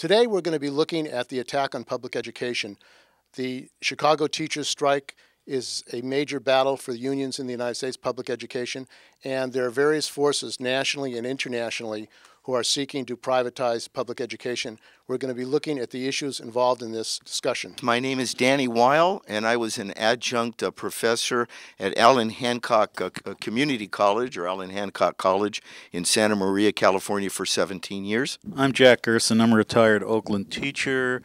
Today we're going to be looking at the attack on public education. The Chicago teachers' strike is a major battle for the unions in the United States public education, and there are various forces nationally and internationally who are seeking to privatize public education. We're going to be looking at the issues involved in this discussion. My name is Danny Wiel, and I was an adjunct professor at Allen Hancock Community College, or Allen Hancock College in Santa Maria, California for 17 years. I'm Jack Gerson. I'm a retired Oakland teacher,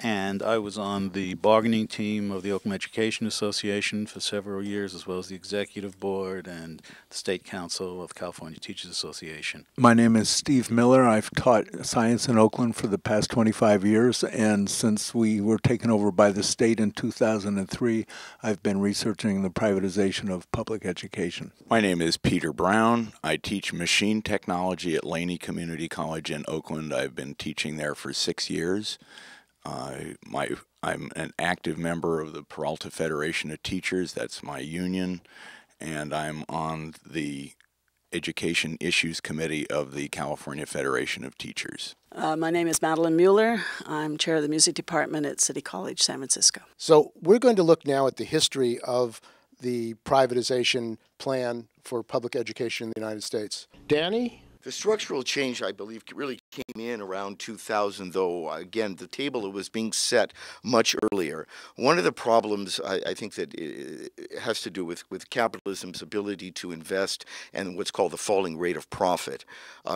and I was on the bargaining team of the Oakland Education Association for several years, as well as the executive board and the state council of the California Teachers Association. My name is Steve Miller. I've taught science in Oakland for the past 25 years, and since we were taken over by the state in 2003, I've been researching the privatization of public education. My name is Peter Brown. I teach machine technology at Laney Community College in Oakland. I've been teaching there for 6 years. I'm an active member of the Peralta Federation of Teachers. That's my union, and I'm on the Education Issues Committee of the California Federation of Teachers. My name is Madeline Mueller. I'm chair of the music department at City College, San Francisco. So we're going to look now at the history of the privatization plan for public education in the United States. Danny? The structural change, I believe, really came in around 2000, though, again, the table was being set much earlier. One of the problems, I think, that it has to do with capitalism's ability to invest and what's called the falling rate of profit.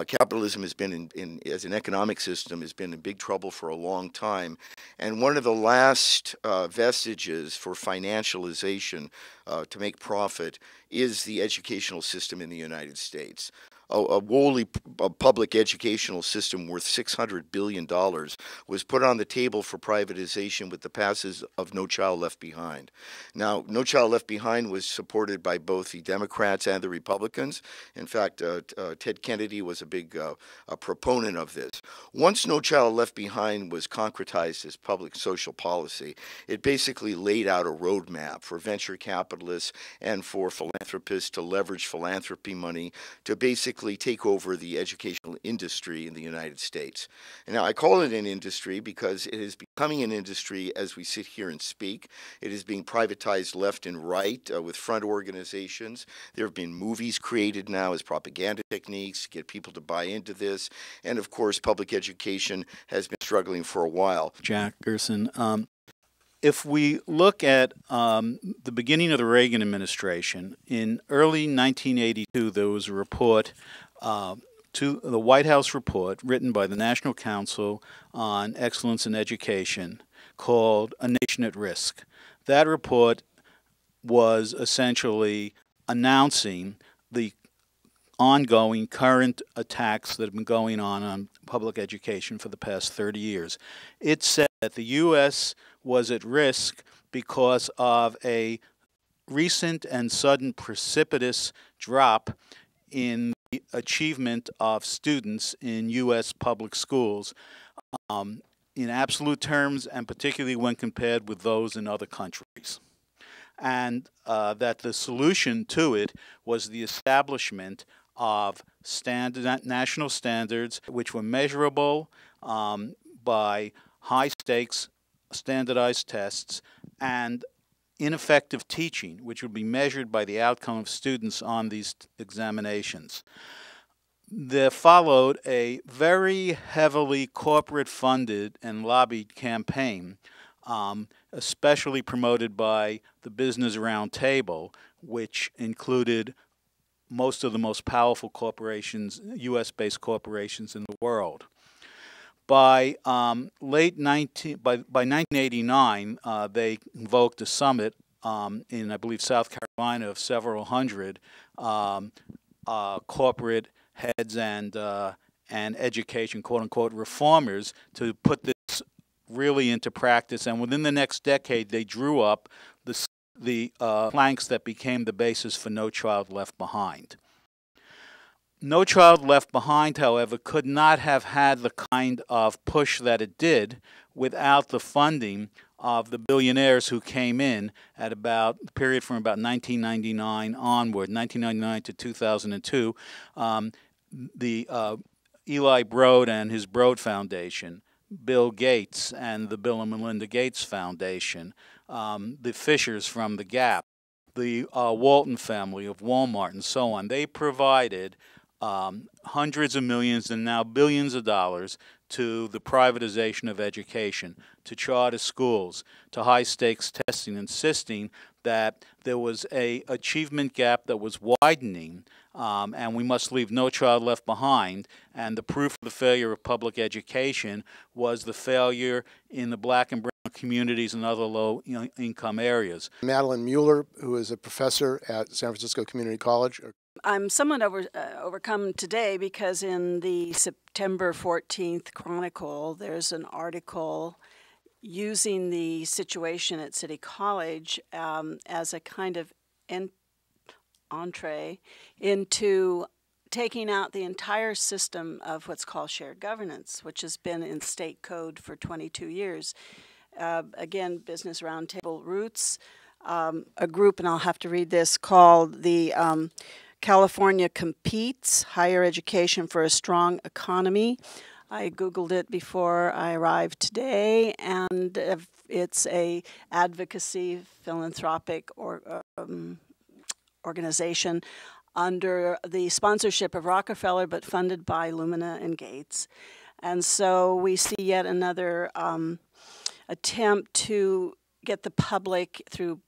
Capitalism has been, as an economic system, has been in big trouble for a long time. And one of the last vestiges for financialization to make profit is the educational system in the United States. A wholly public educational system worth $600 billion was put on the table for privatization with the passage of No Child Left Behind. Now, No Child Left Behind was supported by both the Democrats and the Republicans. In fact, Ted Kennedy was a big proponent of this. Once No Child Left Behind was concretized as public social policy, it basically laid out a roadmap for venture capitalists and for philanthropists to leverage philanthropy money to basically take over the educational industry in the United States. And now I call it an industry because it is becoming an industry as we sit here and speak. It is being privatized left and right with front organizations. There have been movies created now as propaganda techniques to get people to buy into this. And of course, public education has been struggling for a while. Jack Gerson. If we look at the beginning of the Reagan administration, in early 1982, there was a report, to the White House report written by the National Council on Excellence in Education called A Nation at Risk. That report was essentially announcing the ongoing current attacks that have been going on public education for the past 30 years. It said that the U.S. was at risk because of a recent and sudden precipitous drop in the achievement of students in U.S. public schools in absolute terms, and particularly when compared with those in other countries. And that the solution to it was the establishment of national standards which were measurable by high-stakes standardized tests, and ineffective teaching, which would be measured by the outcome of students on these examinations. There followed a very heavily corporate-funded and lobbied campaign, especially promoted by the Business Roundtable, which included most of the most powerful corporations, U.S.-based corporations in the world. By 1989, they convoked a summit in, I believe, South Carolina of several hundred corporate heads and education, quote-unquote, reformers to put this really into practice. And within the next decade, they drew up the planks that became the basis for No Child Left Behind. No Child Left Behind, however, could not have had the kind of push that it did without the funding of the billionaires who came in at about the period from about 1999 onward, 1999 to 2002. The Eli Broad and his Broad Foundation Bill Gates and the Bill and Melinda Gates Foundation, the Fishers from the Gap, the Walton family of Walmart, and so on. They provided hundreds of millions and now billions of dollars to the privatization of education, to charter schools, to high-stakes testing, insisting that there was a achievement gap that was widening, and we must leave no child left behind. And the proof of the failure of public education was the failure in the black and brown communities and other low-income areas. Madeline Mueller, who is a professor at San Francisco Community College. I'm somewhat overcome today because in the September 14th Chronicle, there's an article using the situation at City College as a kind of entree into taking out the entire system of what's called shared governance, which has been in state code for 22 years. Again, Business Roundtable roots, a group, and I'll have to read this, called the California Competes, Higher Education for a Strong Economy. I Googled it before I arrived today, and it's a advocacy philanthropic organization under the sponsorship of Rockefeller, but funded by Lumina and Gates. And so we see yet another attempt to get the public through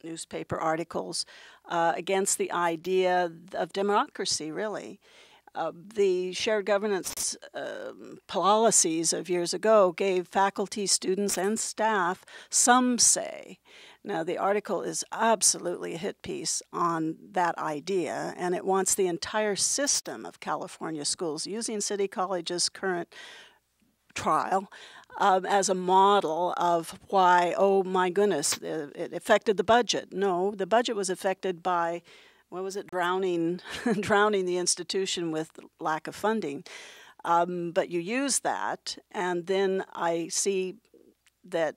newspaper articles against the idea of democracy, really. The shared governance policies of years ago gave faculty, students, and staff some say. Now, the article is absolutely a hit piece on that idea, and it wants the entire system of California schools, using City College's current trial, as a model of why, oh my goodness, it affected the budget. No, the budget was affected by, what was it, drowning the institution with lack of funding. But you use that, and then I see that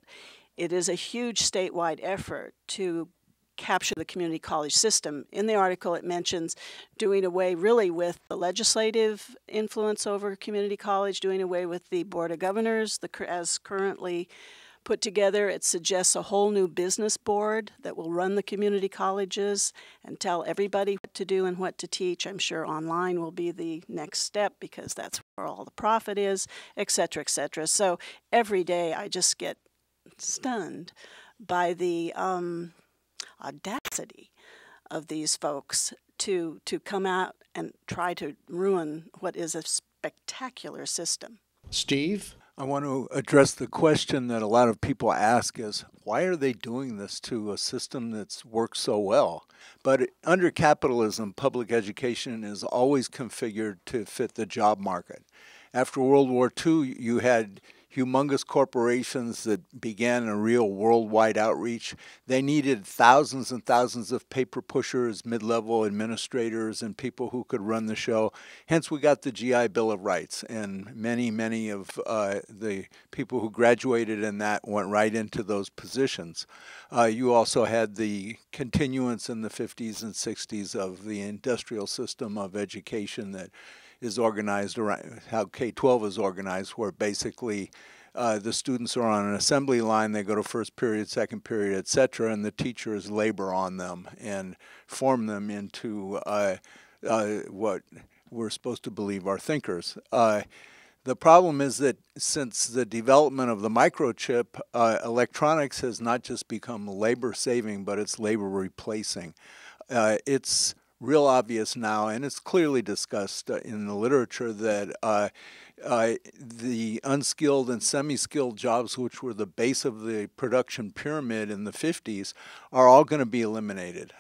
it is a huge statewide effort to capture the community college system. In the article, it mentions doing away really with the legislative influence over community college, doing away with the Board of Governors as currently put together. It suggests a whole new business board that will run the community colleges and tell everybody what to do and what to teach. I'm sure online will be the next step because that's where all the profit is, et cetera, et cetera. So every day I just get stunned by the audacity of these folks to come out and try to ruin what is a spectacular system. Steve? I want to address the question that a lot of people ask is, why are they doing this to a system that's worked so well? But under capitalism, public education is always configured to fit the job market. After World War II, you had humongous corporations that began a real worldwide outreach. They needed thousands and thousands of paper pushers, mid-level administrators, and people who could run the show. Hence, we got the GI Bill of Rights, and many of the people who graduated in that went right into those positions. You also had the continuance in the 50s and 60s of the industrial system of education that is organized around how K-12 is organized, where basically the students are on an assembly line, they go to first period, second period, etc., and the teachers labor on them and form them into what we're supposed to believe are thinkers. The problem is that since the development of the microchip, electronics has not just become labor-saving, but it's labor-replacing. It's real obvious now, and it's clearly discussed in the literature, that the unskilled and semi-skilled jobs, which were the base of the production pyramid in the 50s, are all going to be eliminated.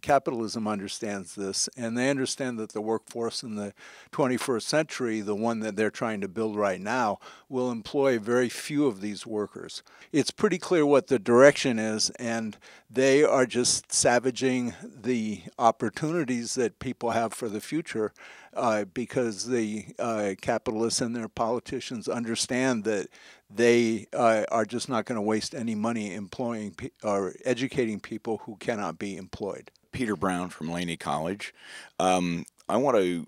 Capitalism understands this, and they understand that the workforce in the 21st century, the one that they're trying to build right now, will employ very few of these workers. It's pretty clear what the direction is, and they are just savaging the opportunities that people have for the future because the capitalists and their politicians understand that they are just not going to waste any money employing or educating people who cannot be employed. Peter Brown from Laney College. I want to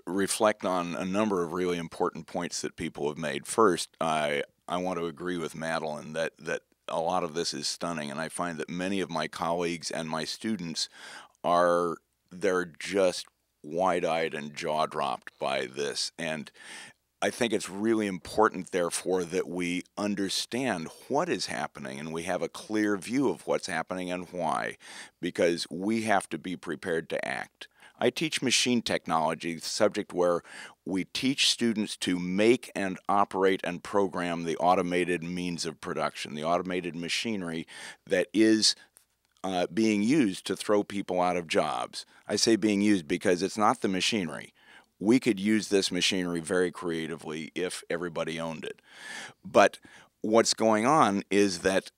reflect on a number of really important points that people have made. First, I want to agree with Madeline that a lot of this is stunning, and I find that many of my colleagues and my students they're just wide-eyed and jaw-dropped by this. And I think it's really important, therefore, that we understand what is happening and we have a clear view of what's happening and why, because we have to be prepared to act. I teach machine technology, the subject where we teach students to make and operate and program the automated means of production, the automated machinery that is being used to throw people out of jobs. I say being used because it's not the machinery. We could use this machinery very creatively if everybody owned it. But what's going on is that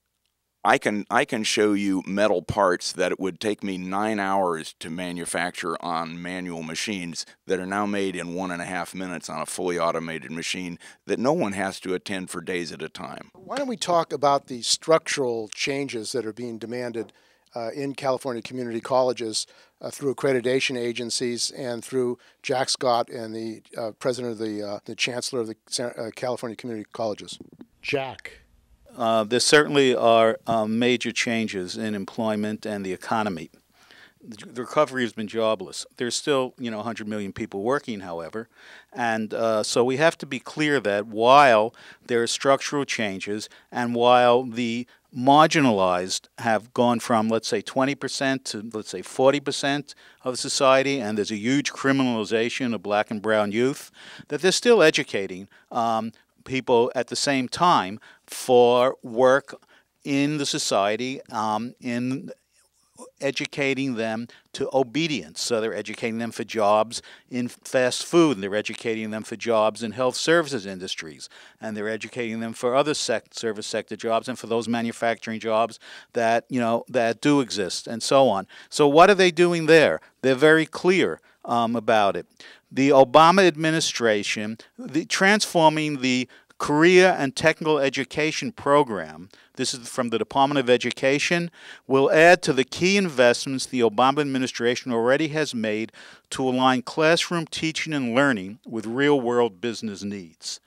I can show you metal parts that it would take me 9 hours to manufacture on manual machines that are now made in 1.5 minutes on a fully automated machine that no one has to attend for days at a time. Why don't we talk about the structural changes that are being demanded in California community colleges through accreditation agencies and through Jack Scott and the president of the chancellor of the California community colleges? Jack. There certainly are major changes in employment and the economy. The recovery has been jobless. There's still, 100 million people working, however, and so we have to be clear that while there are structural changes and while the marginalized have gone from, let's say, 20% to, let's say, 40% of society, and there's a huge criminalization of black and brown youth, that they're still educating people at the same time for work in the society, in educating them to obedience. So they're educating them for jobs in fast food, and they're educating them for jobs in health services industries, and they're educating them for other service sector jobs and for those manufacturing jobs that, that do exist, and so on. So what are they doing there? They're very clear about it. The Obama administration, transforming the career and technical education program, this is from the Department of Education, will add to the key investments the Obama administration already has made to align classroom teaching and learning with real-world business needs.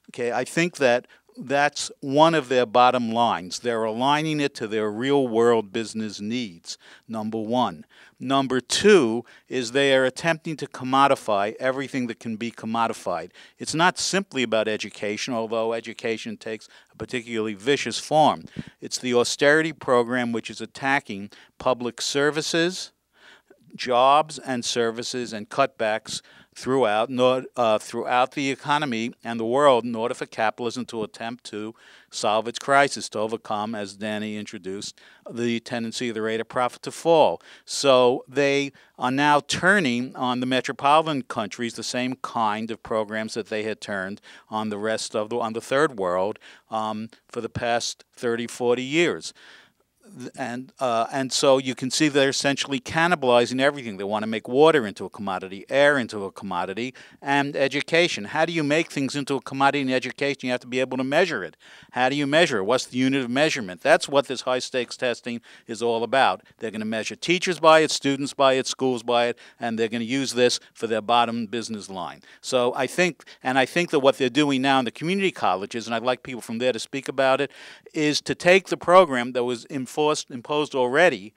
Okay, I think that's one of their bottom lines. They're aligning it to their real-world business needs, number one. Number two is they are attempting to commodify everything that can be commodified. It's not simply about education, although education takes a particularly vicious form. It's the austerity program which is attacking public services, jobs and services, and cutbacks throughout the economy and the world in order for capitalism to attempt to solve its crisis, to overcome, as Danny introduced, the tendency of the rate of profit to fall. So they are now turning on the metropolitan countries the same kind of programs that they had turned on the rest of on the third world for the past 30, 40 years. And so you can see they're essentially cannibalizing everything. They want to make water into a commodity, air into a commodity, and education. How do you make things into a commodity in education? You have to be able to measure it. How do you measure it? What's the unit of measurement? That's what this high-stakes testing is all about. They're going to measure teachers by it, students by it, schools by it, and they're going to use this for their bottom business line. So I think that what they're doing now in the community colleges, and I'd like people from there to speak about it, is to take the program that was imposed already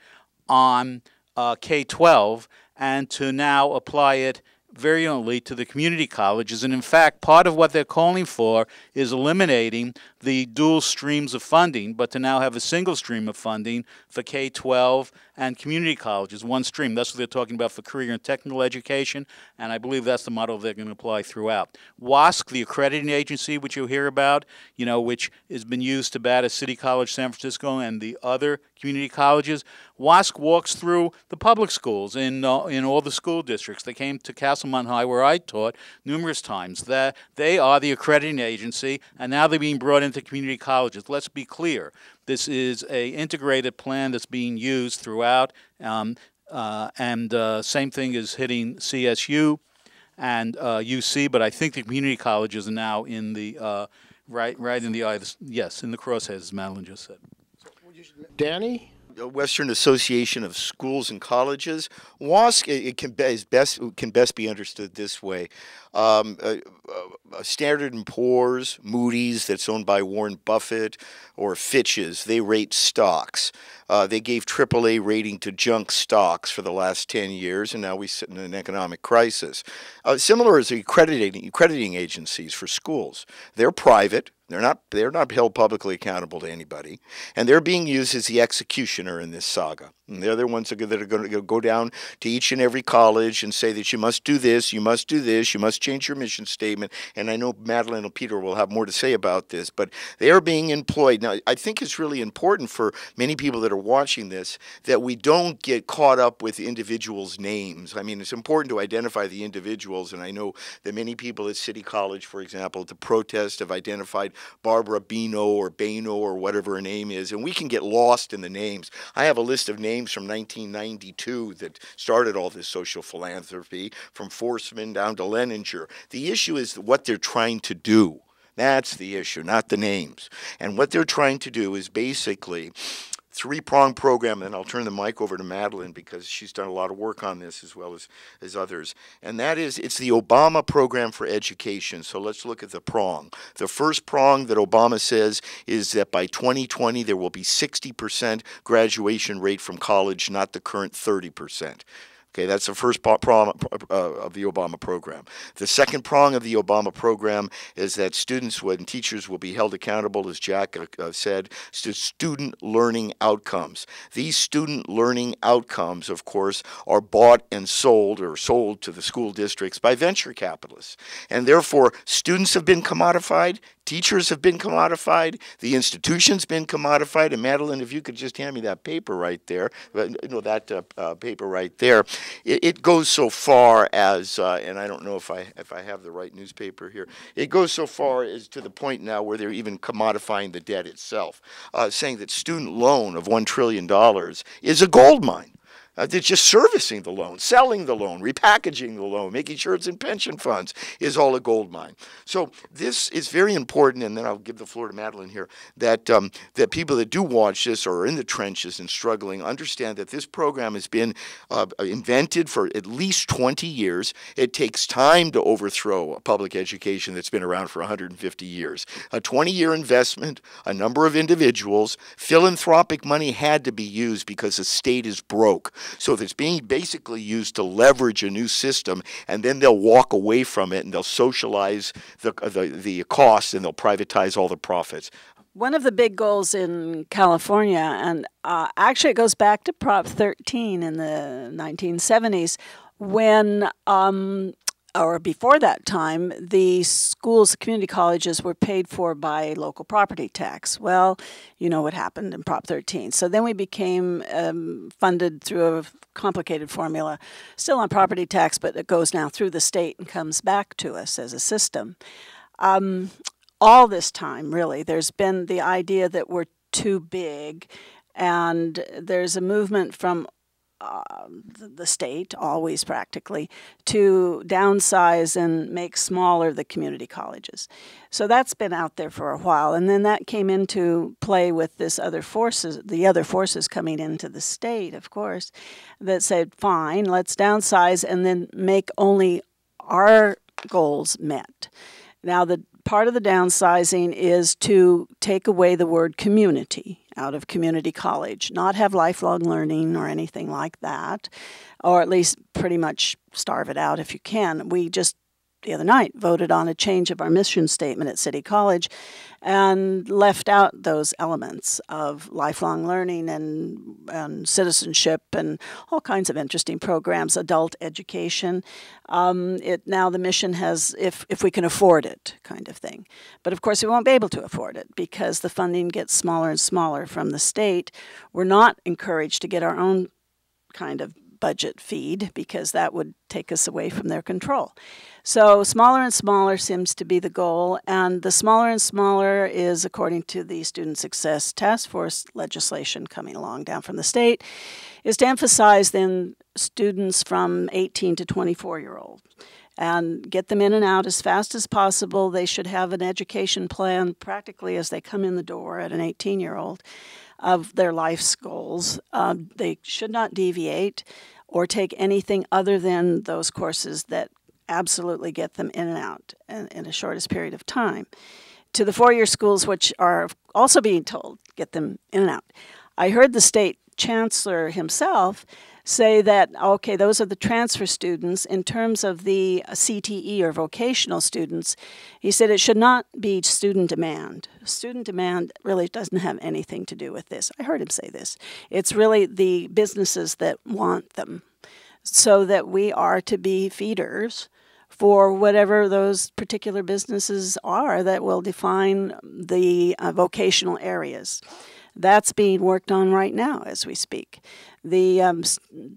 on K-12 and to now apply it virulently to the community colleges. And in fact, part of what they're calling for is eliminating the dual streams of funding, but to now have a single stream of funding for K-12 and community colleges, one stream. That's what they're talking about for career and technical education, and I believe that's the model they're going to apply throughout. WASC, the accrediting agency, which you'll hear about, which has been used to bat at City College San Francisco and the other community colleges, WASC walks through the public schools in all the school districts. They came to Castlemont High, where I taught, numerous times. That they are the accrediting agency, and now they're being brought into community colleges. Let's be clear. This is an integrated plan that's being used throughout, and same thing is hitting CSU and UC, but I think the community colleges are now in the right in the eye. Yes, in the crosshairs, as Madeline just said. Danny? Western Association of Schools and Colleges. WASC can best be understood this way. Standard & Poor's, Moody's, that's owned by Warren Buffett, or Fitch's, they rate stocks. They gave AAA rating to junk stocks for the last 10 years, and now we sit in an economic crisis. Similar is the accrediting agencies for schools. They're private. They're not held publicly accountable to anybody, and they're being used as the executioner in this saga. And they're the ones that are going to go down to each and every college and say that you must do this, you must do this, you must change your mission statement. And I know Madeline and Peter will have more to say about this, but they are being employed. Now, I think it's really important for many people that are watching this that we don't get caught up with individuals' names. I mean, it's important to identify the individuals, and I know that many people at City College, for example, at the protest have identified Barbara Bino or Bano or whatever her name is, and we can get lost in the names. I have a list of names from 1992 that started all this social philanthropy, from Forsman down to Leninger. The issue is what they're trying to do. That's the issue, not the names. And what they're trying to do is basically three-pronged program, and I'll turn the mic over to Madeline because she's done a lot of work on this as well as others. And that is, it's the Obama program for education. So let's look at the prong. The first prong that Obama says is that by 2020 there will be 60% graduation rate from college, not the current 30%. Okay, that's the first prong of the Obama program. The second prong of the Obama program is that students and teachers will be held accountable, as Jack said, to student learning outcomes. These student learning outcomes, of course, are bought and sold or sold to the school districts by venture capitalists. And therefore, students have been commodified, teachers have been commodified, the institution's been commodified. And Madeline, if you could just hand me that paper right there, paper right there. It goes so far as, and I don't know if I have the right newspaper here, it goes so far as to the point now where they're even commodifying the debt itself, saying that student loan of $1 trillion is a gold mine. They're just servicing the loan, selling the loan, repackaging the loan, making sure it's in pension funds is all a gold mine. So this is very important, and then I'll give the floor to Madeline here, that that people that do watch this or are in the trenches and struggling understand that this program has been invented for at least 20 years. It takes time to overthrow a public education that's been around for 150 years. A 20-year investment, a number of individuals, philanthropic money had to be used because the state is broke. So it's being basically used to leverage a new system, and then they'll walk away from it and they'll socialize the costs and they'll privatize all the profits. One of the big goals in California, and actually it goes back to Prop 13 in the 1970s, when or before that time, the schools, community colleges were paid for by local property tax. Well, you know what happened in Prop 13. So then we became funded through a complicated formula, still on property tax, but it goes now through the state and comes back to us as a system. All this time, really, there's been the idea that we're too big, and there's a movement from the state, always practically, to downsize and make smaller the community colleges. So that's been out there for a while, and then that came into play with the other forces coming into the state, of course, that said, fine, let's downsize and then make only our goals met. Now, the part of the downsizing is to take away the word community out of community college, not have lifelong learning or anything like that, or at least pretty much starve it out if you can. We just, the other night, voted on a change of our mission statement at City College and left out those elements of lifelong learning and citizenship and all kinds of interesting programs, adult education. Now the mission has, if we can afford it, kind of thing. But of course we won't be able to afford it because the funding gets smaller and smaller from the state. We're not encouraged to get our own kind of budget feed because that would take us away from their control. So smaller and smaller seems to be the goal, and the smaller and smaller is, according to the Student Success Task Force legislation coming along down from the state, is to emphasize then students from 18 to 24-year-olds and get them in and out as fast as possible. They should have an education plan practically as they come in the door at an 18-year-old. of their life's goals. They should not deviate or take anything other than those courses that absolutely get them in and out in the shortest period of time. To the four-year schools, which are also being told, get them in and out. I heard the state chancellor himself say that, okay, those are the transfer students. In terms of the CTE or vocational students, he said it should not be student demand. Student demand really doesn't have anything to do with this. I heard him say this. It's really the businesses that want them, so that we are to be feeders for whatever those particular businesses are that will define the vocational areas. That's being worked on right now as we speak. The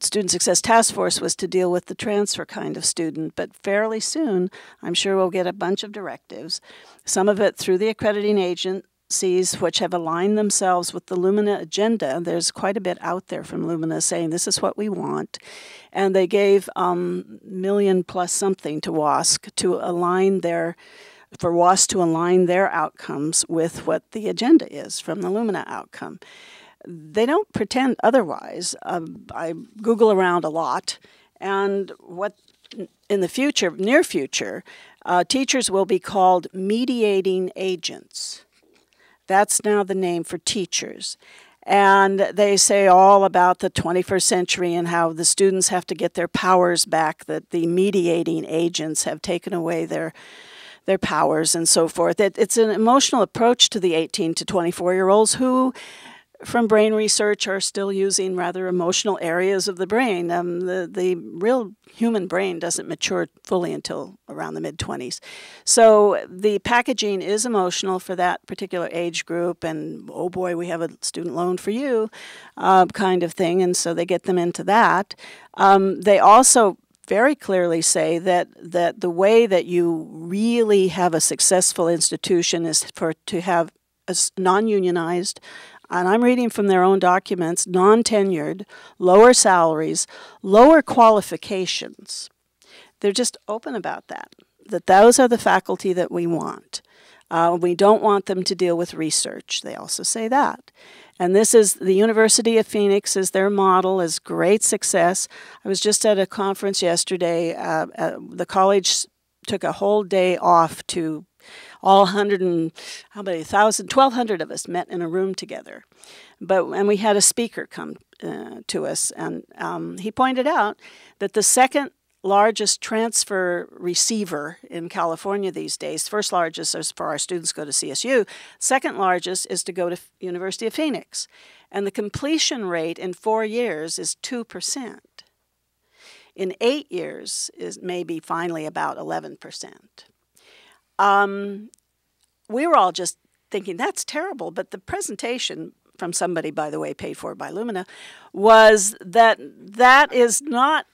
Student Success Task Force was to deal with the transfer kind of student, but fairly soon I'm sure we'll get a bunch of directives, some of it through the accrediting agencies which have aligned themselves with the Lumina agenda. There's quite a bit out there from Lumina saying this is what we want, and they gave million plus something to WASC to align for WASC to align their outcomes with what the agenda is from the Lumina outcome. They don't pretend otherwise. I Google around a lot, and what in the future, near future, teachers will be called mediating agents. That's now the name for teachers. And they say all about the 21st century and how the students have to get their powers back, that the mediating agents have taken away their powers and so forth. It's an emotional approach to the 18 to 24-year-olds who, from brain research, are still using rather emotional areas of the brain. The real human brain doesn't mature fully until around the mid-20s. So the packaging is emotional for that particular age group, and oh boy, we have a student loan for you kind of thing, and so they get them into that. They also very clearly say that the way that you really have a successful institution is to have a non-unionized, and I'm reading from their own documents, non-tenured, lower salaries, lower qualifications. They're just open about that those are the faculty that we want. We don't want them to deal with research. They also say that. And this is the University of Phoenix is their model, is great success. I was just at a conference yesterday. The college took a whole day off to all 1,200 of us met in a room together. And we had a speaker come to us, and he pointed out that the second largest transfer receiver in California these days, first largest is for our students go to CSU, second largest is to go to University of Phoenix. And the completion rate in 4 years is 2%. In 8 years is maybe finally about 11%. We were all just thinking, that's terrible, but the presentation from somebody, by the way, paid for by Lumina, was that is not...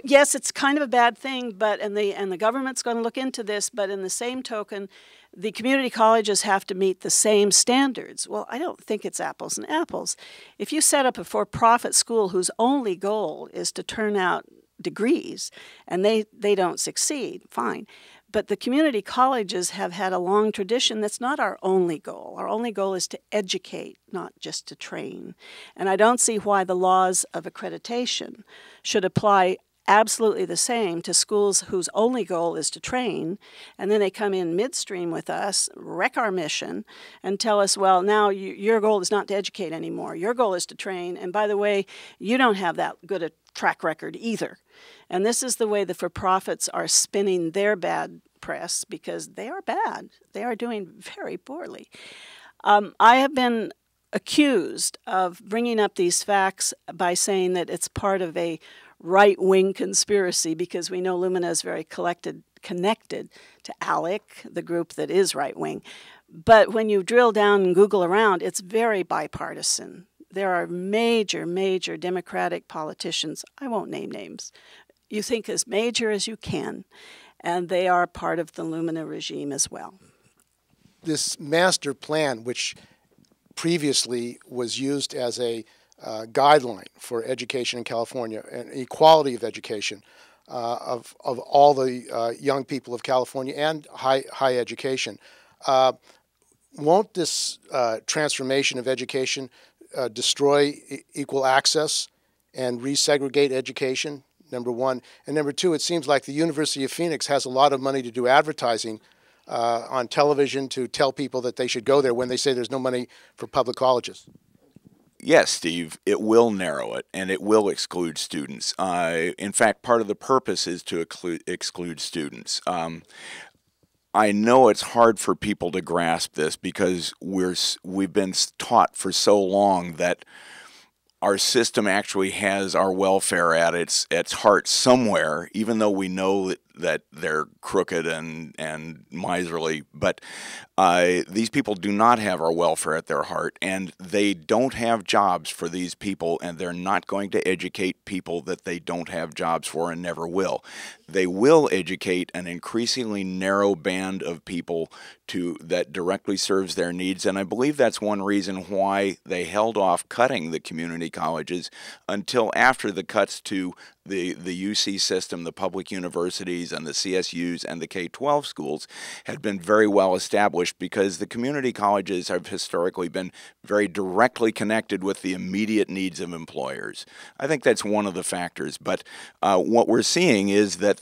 yes, it's kind of a bad thing, and the government's going to look into this, but in the same token, the community colleges have to meet the same standards. Well, I don't think it's apples and apples. If you set up a for-profit school whose only goal is to turn out degrees, and they don't succeed, fine. But the community colleges have had a long tradition. That's not our only goal. Our only goal is to educate, not just to train. And I don't see why the laws of accreditation should apply absolutely the same to schools whose only goal is to train, and then they come in midstream with us, wreck our mission, and tell us, well, now your goal is not to educate anymore. Your goal is to train, and by the way, you don't have that good a track record either. And this is the way the for-profits are spinning their bad press, because they are bad. They are doing very poorly. I have been accused of bringing up these facts by saying that it's part of a right-wing conspiracy, because we know Lumina is very connected to ALEC, the group that is right-wing. But when you drill down and Google around, it's very bipartisan. There are major, major Democratic politicians, I won't name names, you think as major as you can, and they are part of the Lumina regime as well. This master plan, which previously was used as a guideline for education in California and equality of education of all the young people of California and high education, won't this transformation of education destroy equal access and resegregate education, number one? And number two, it seems like the University of Phoenix has a lot of money to do advertising on television to tell people that they should go there when they say there's no money for public colleges. Yes, Steve, it will narrow it, and it will exclude students. In fact, part of the purpose is to exclude students. I know it's hard for people to grasp this because we've been taught for so long that our system actually has our welfare at its heart somewhere, even though we know that they're crooked and miserly. But these people do not have our welfare at their heart, and they don't have jobs for these people, and they're not going to educate people that they don't have jobs for and never will. They will educate an increasingly narrow band of people that directly serves their needs, and I believe that's one reason why they held off cutting the community colleges until after the cuts to the UC system, the public universities, and the CSUs and the K-12 schools had been very well established, because the community colleges have historically been very directly connected with the immediate needs of employers. I think that's one of the factors. But what we're seeing is that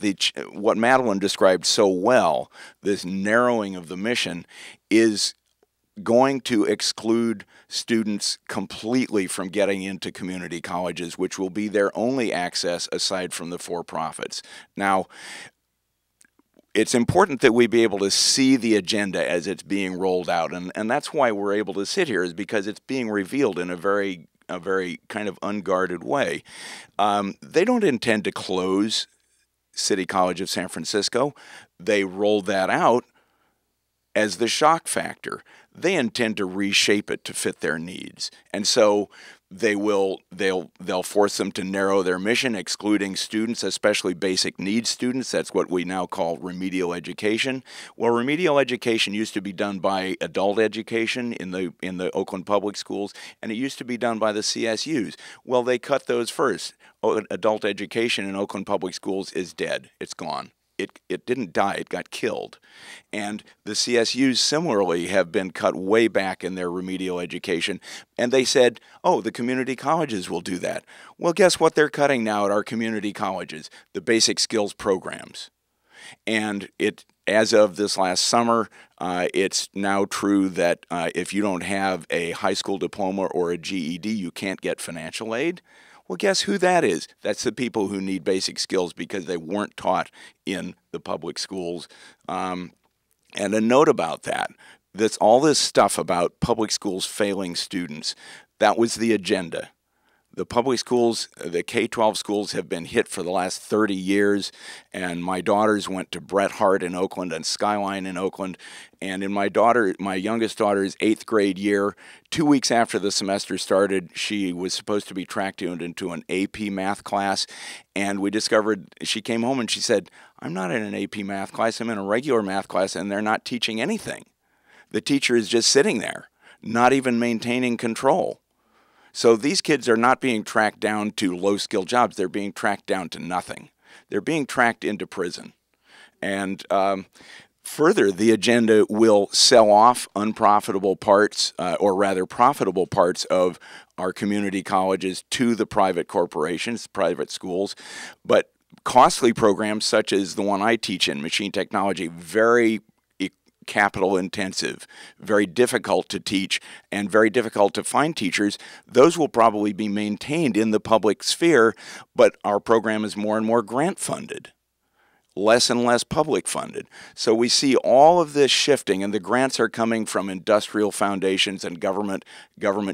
what Madeline described so well, this narrowing of the mission, is going to exclude students completely from getting into community colleges, which will be their only access aside from the for-profits. Now, it's important that we be able to see the agenda as it's being rolled out, and that's why we're able to sit here, is because it's being revealed in a very kind of unguarded way. They don't intend to close City College of San Francisco. They rolled that out as the shock factor. They intend to reshape it to fit their needs, and so they'll force them to narrow their mission, excluding students, especially basic needs students. That's what we now call remedial education. Well, remedial education used to be done by adult education in the Oakland public schools, and it used to be done by the CSUs. Well, they cut those first. Adult education in Oakland public schools is dead. It's gone. It didn't die, it got killed. And the CSUs similarly have been cut way back in their remedial education. And they said, oh, the community colleges will do that. Well, guess what they're cutting now at our community colleges? The basic skills programs. And as of this last summer, it's now true that if you don't have a high school diploma or a GED, you can't get financial aid. Well, guess who that is? That's the people who need basic skills because they weren't taught in the public schools. And a note about that, all this stuff about public schools failing students, that was the agenda. The public schools, the K-12 schools, have been hit for the last 30 years, and my daughters went to Bret Harte in Oakland and Skyline in Oakland, and in my youngest daughter's 8th grade year, 2 weeks after the semester started, she was supposed to be tracked into an AP math class, and we discovered, she came home and she said, I'm not in an AP math class, I'm in a regular math class, and they're not teaching anything. The teacher is just sitting there, not even maintaining control. So these kids are not being tracked down to low-skill jobs. They're being tracked down to nothing. They're being tracked into prison. And further, the agenda will sell off unprofitable parts, or rather profitable parts of our community colleges to the private corporations, private schools. But costly programs such as the one I teach in, machine technology, very capital intensive, very difficult to teach, and very difficult to find teachers, those will probably be maintained in the public sphere, but our program is more and more grant funded, less and less public funded. So we see all of this shifting, and the grants are coming from industrial foundations and government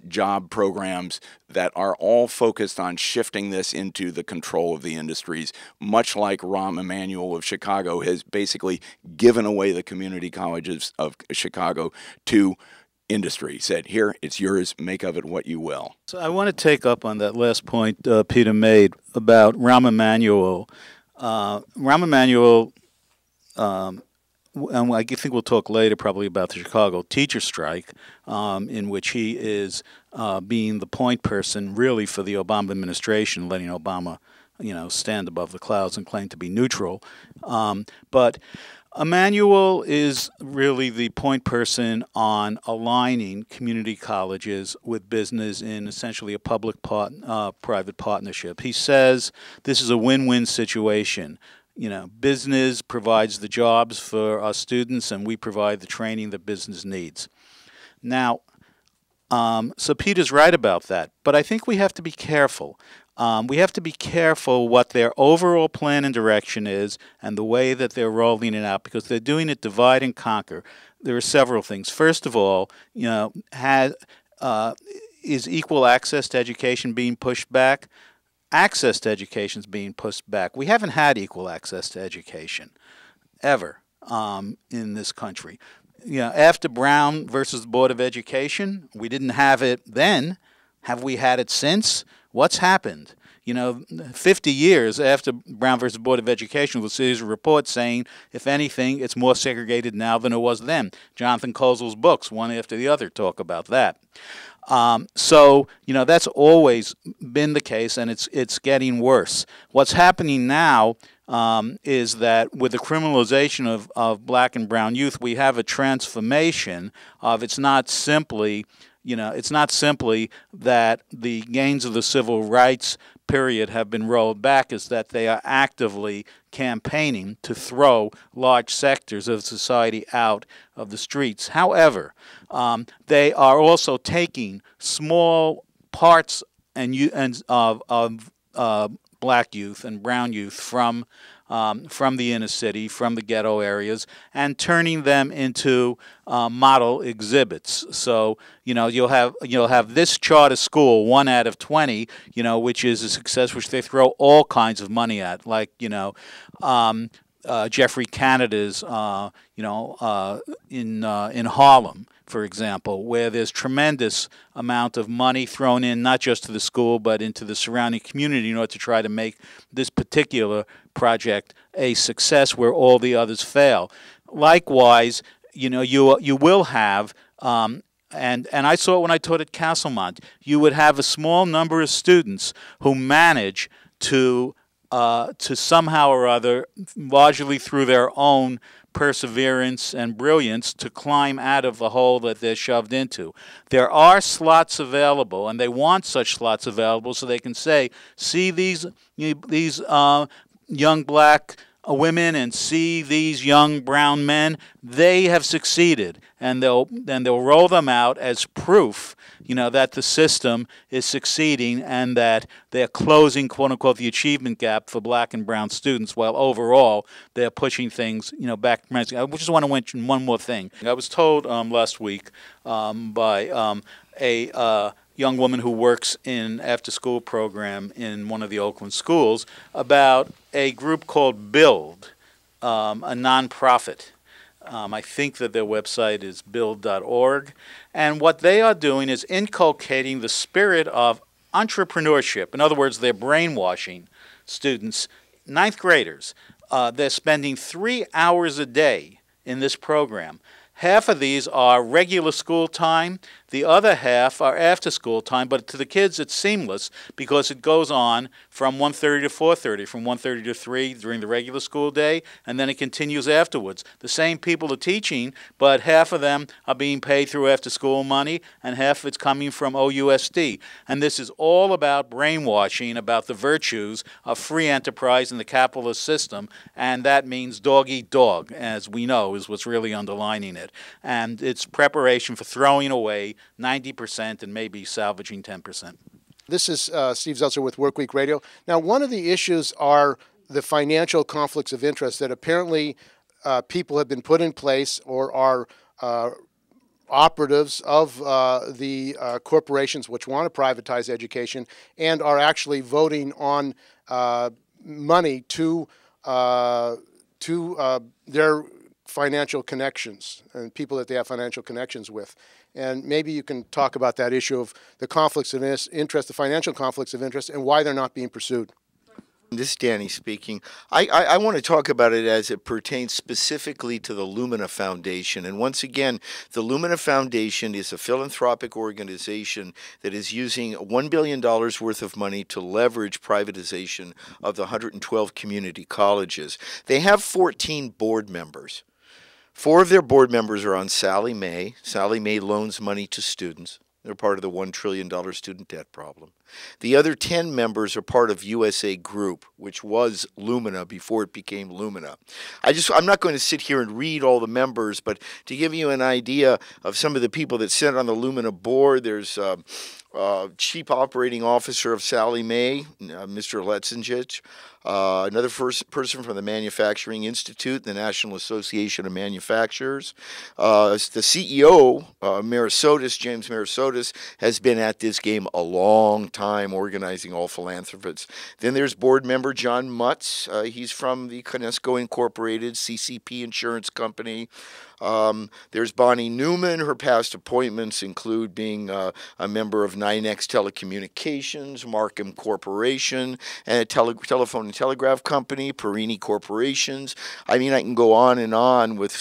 job programs that are all focused on shifting this into the control of the industries, much like Rahm Emanuel of Chicago has basically given away the community colleges of Chicago to industry. Said, here, it's yours, make of it what you will. So I want to take up on that last point Peter made about Rahm Emanuel. Rahm Emanuel, and I think we'll talk later probably about the Chicago teacher strike, in which he is being the point person really for the Obama administration, letting Obama, stand above the clouds and claim to be neutral. But Emmanuel is really the point person on aligning community colleges with business in essentially a public-private partnership. He says this is a win-win situation. You know, business provides the jobs for our students, and we provide the training that business needs. Now, so Peter's right about that, but I think we have to be careful. We have to be careful what their overall plan and direction is and the way that they're rolling it out, because they're doing it divide and conquer. There are several things. First of all, you know, is equal access to education being pushed back? Access to education is being pushed back. We haven't had equal access to education ever in this country. You know, after Brown versus the Board of Education, we didn't have it then. Have we had it since? What's happened? You know, 50 years after Brown versus Board of Education, we'll see a report saying, if anything, it's more segregated now than it was then. Jonathan Kozol's books, one after the other, talk about that. So, you know, that's always been the case, and it's getting worse. What's happening now is that with the criminalization of black and brown youth, we have a transformation of it's not simply, you know, it's not simply that the gains of the civil rights period have been rolled back, is that they are actively campaigning to throw large sectors of society out of the streets. However, they are also taking small parts of black youth and brown youth from the inner city, from the ghetto areas, and turning them into model exhibits. So, you know, you'll have this charter school, 1 out of 20, you know, which is a success, which they throw all kinds of money at, like, you know, Jeffrey Canada's, in Harlem, for example, where there's tremendous amount of money thrown in, not just to the school, but into the surrounding community in order to try to make this particular project a success where all the others fail. Likewise, you know, you will have, and I saw it when I taught at Castlemont, you would have a small number of students who manage to somehow or other, largely through their own perseverance and brilliance, to climb out of the hole that they're shoved into. There are slots available, and they want such slots available so they can say, see these young black women and see these young brown men, they have succeeded, and they'll roll them out as proof, you know, that the system is succeeding and that they're closing, quote unquote, the achievement gap for black and brown students, while overall they're pushing things, you know, back. I just want to mention one more thing. I was told last week by a young woman who works in after-school program in one of the Oakland schools about a group called Build, a nonprofit. I think that their website is build.org. And what they are doing is inculcating the spirit of entrepreneurship. In other words, they're brainwashing students, ninth graders. They're spending 3 hours a day in this program. Half of these are regular school time. The other half are after school time, but to the kids it's seamless because it goes on from 1:30 to 4:30, from 1:30 to 3 during the regular school day, and then it continues afterwards. The same people are teaching, but half of them are being paid through after school money, and half of it's coming from OUSD. And this is all about brainwashing, about the virtues of free enterprise in the capitalist system, and that means dog eat dog, as we know, is what's really underlining it. And it's preparation for throwing away 90% and maybe salvaging 10%. This is Steve Zeltzer with WorkWeek Radio. Now, one of the issues are the financial conflicts of interest that apparently people have been put in place or are operatives of the corporations which want to privatize education and are actually voting on money to their financial connections and people that they have financial connections with. And maybe you can talk about that issue of the conflicts of interest, the financial conflicts of interest, and why they're not being pursued. This is Danny speaking. I want to talk about it as it pertains specifically to the Lumina Foundation. And once again, the Lumina Foundation is a philanthropic organization that is using $1 billion worth of money to leverage privatization of the 112 community colleges. They have 14 board members. 4 of their board members are on Sallie Mae. Sallie Mae loans money to students. They're part of the $1 trillion student debt problem. The other 10 members are part of USA Group, which was Lumina before it became Lumina. I'm not going to sit here and read all the members, but to give you an idea of some of the people that sit on the Lumina board, there's Chief Operating Officer of Sallie Mae, Mr. Letzingich. Another person from the Manufacturing Institute, the National Association of Manufacturers. The CEO, James Merisotis, has been at this game a long time, organizing all philanthropists. Then there's board member John Mutz. He's from the Conesco Incorporated, CCP Insurance Company. There's Bonnie Newman. Her past appointments include being a member of NYNEX Telecommunications, Markham Corporation, and a telephone and telegraph company, Perini Corporations. I mean, I can go on with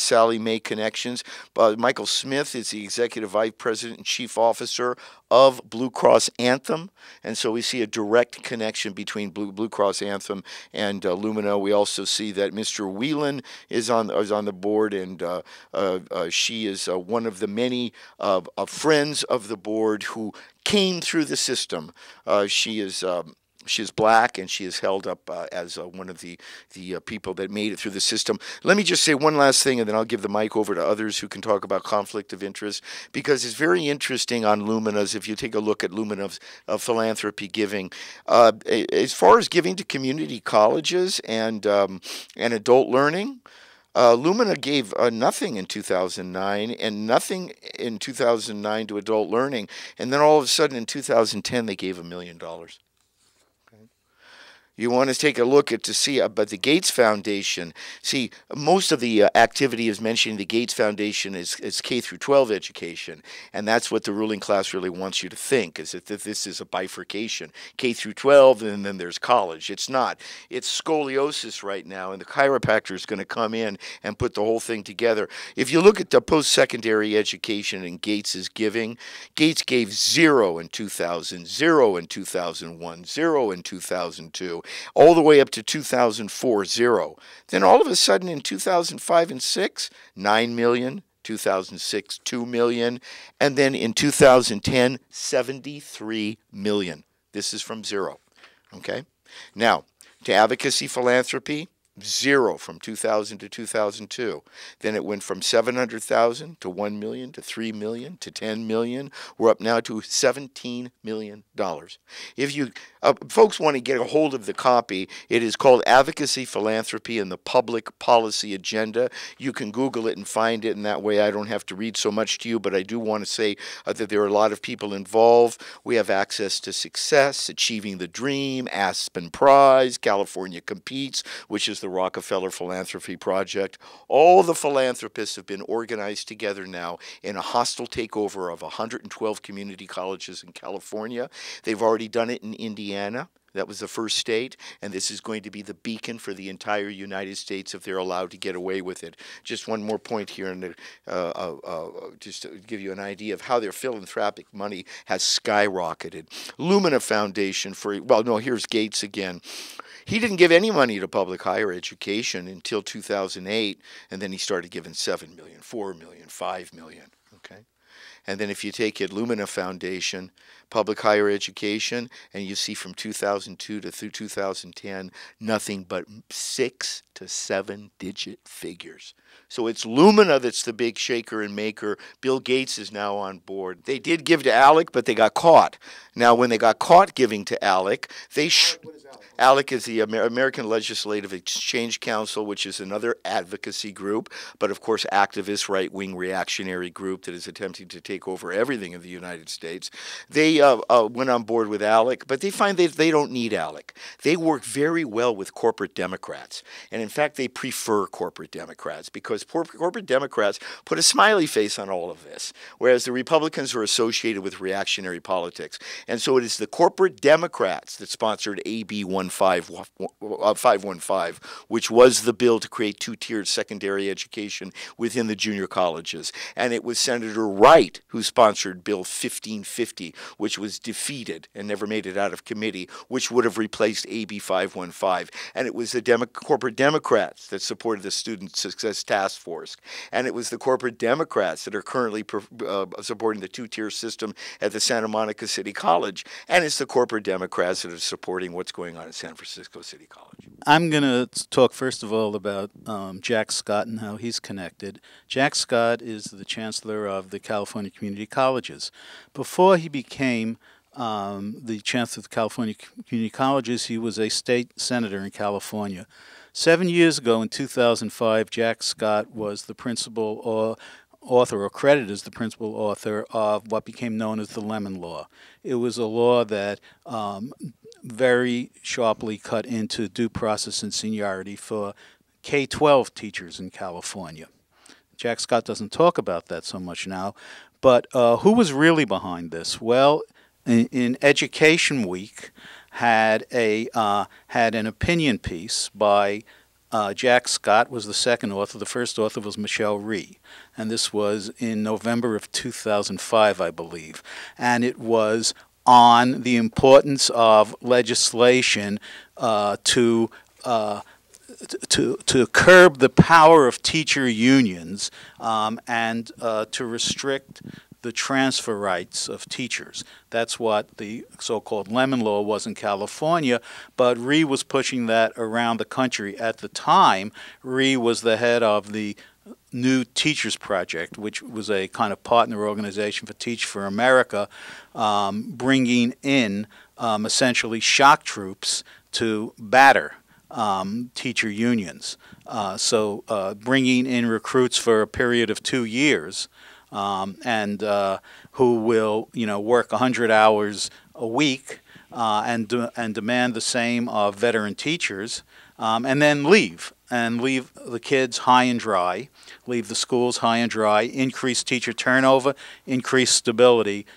Sallie Mae connections. Michael Smith is the Executive Vice President and Chief Officer of Blue Cross Anthem, and so we see a direct connection between Blue Cross Anthem and Lumina. We also see that Mr. Wielan is on the board, and she is one of the many friends of the board who came through the system. She's black, and she is held up as one of the people that made it through the system. Let me just say one last thing, and then I'll give the mic over to others who can talk about conflict of interest, because it's very interesting on Lumina's, if you take a look at Lumina's philanthropy giving. As far as giving to community colleges and adult learning, Lumina gave nothing in 2009 and nothing in 2009 to adult learning, and then all of a sudden in 2010 they gave $1 million. You want to take a look to see, but the Gates Foundation, see, most of the activity is mentioning the Gates Foundation is K through 12 education, and that's what the ruling class really wants you to think, is that this is a bifurcation, K through 12, and then there's college. It's not. It's scoliosis right now, and the chiropractor is going to come in and put the whole thing together. If you look at the post-secondary education and Gates' giving, Gates gave 0 in 2000, 0 in 2001, 0 in 2002. All the way up to 2004, 0. Then all of a sudden in 2005 and 6, 9 million, 2006, 2 million, and then in 2010, 73 million. This is from 0, okay? Now, to advocacy philanthropy, 0 from 2000 to 2002. Then it went from 700,000 to 1 million to 3 million to 10 million. We're up now to $17 million. If you folks want to get a hold of the copy, it is called Advocacy, Philanthropy, and the Public Policy Agenda. You can Google it and find it, and that way I don't have to read so much to you, but I do want to say that there are a lot of people involved. We have Access to Success, Achieving the Dream, Aspen Prize, California Competes, which is the Rockefeller Philanthropy Project. All the philanthropists have been organized together now in a hostile takeover of 112 community colleges in California. They've already done it in Indiana. That was the first state, and this is going to be the beacon for the entire United States if they're allowed to get away with it. Just one more point here, and just to give you an idea of how their philanthropic money has skyrocketed. Lumina Foundation here's Gates again. He didn't give any money to public higher education until 2008, and then he started giving 7 million, 4 million, 5 million, okay? And then if you take it, Lumina Foundation, public higher education, and you see from 2002 to through 2010, nothing but 6 to 7 digit figures. So it's Lumina that's the big shaker and maker. Bill Gates is now on board. They did give to ALEC, but they got caught. Now, when they got caught giving to ALEC, ALEC is the American Legislative Exchange Council, which is another advocacy group, but of course activist right-wing reactionary group that is attempting wanting to take over everything in the United States. They went on board with ALEC, but they find that they don't need ALEC. They work very well with corporate Democrats. And in fact, they prefer corporate Democrats because corporate Democrats put a smiley face on all of this, whereas the Republicans are associated with reactionary politics. And so it is the corporate Democrats that sponsored AB 515, which was the bill to create two-tiered secondary education within the junior colleges. And it was Senator Wright who sponsored Bill 1550, which was defeated and never made it out of committee, which would have replaced AB 515. And it was the corporate Democrats that supported the Student Success Task Force. And it was the corporate Democrats that are currently supporting the two-tier system at the Santa Monica City College. And it's the corporate Democrats that are supporting what's going on at San Francisco City College. I'm going to talk first of all about Jack Scott and how he's connected. Jack Scott is the chancellor of the California Community Colleges. Before he became the chancellor of the California Community Colleges, he was a state senator in California. 7 years ago, in 2005, Jack Scott was the principal author, or credited as the principal author, of what became known as the Lemon Law. It was a law that very sharply cut into due process and seniority for K-12 teachers in California. Jack Scott doesn't talk about that so much now, but who was really behind this? Well, in Education Week had an opinion piece by Jack Scott, was the second author. The first author was Michelle Rhee, and this was in November of 2005, I believe. And it was on the importance of legislation to curb the power of teacher unions and to restrict the transfer rights of teachers. That's what the so-called Lemon Law was in California, but Rhee was pushing that around the country. At the time, Rhee was the head of the New Teachers Project, which was a kind of partner organization for Teach for America, bringing in essentially shock troops to batter teacher unions. So bringing in recruits for a period of 2 years and who will, work 100 hours a week and demand the same of veteran teachers, and then leave the kids high and dry, leave the schools high and dry, increase teacher turnover, increase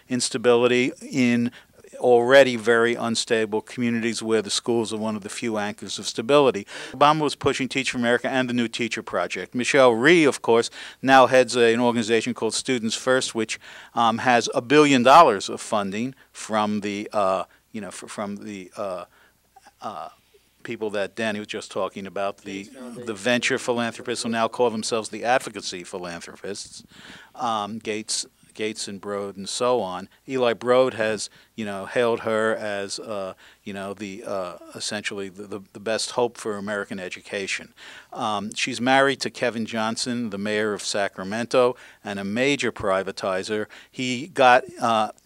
instability in already very unstable communities where the schools are one of the few anchors of stability. Obama was pushing Teach for America and the New Teacher Project. Michelle Rhee, of course, now heads an organization called Students First, which has $1 billion of funding from the, people that Danny was just talking about, the venture philanthropists who now call themselves the advocacy philanthropists, Gates and Broad and so on. Eli Broad has, hailed her as, essentially the best hope for American education. She's married to Kevin Johnson, the mayor of Sacramento, and a major privatizer. He got,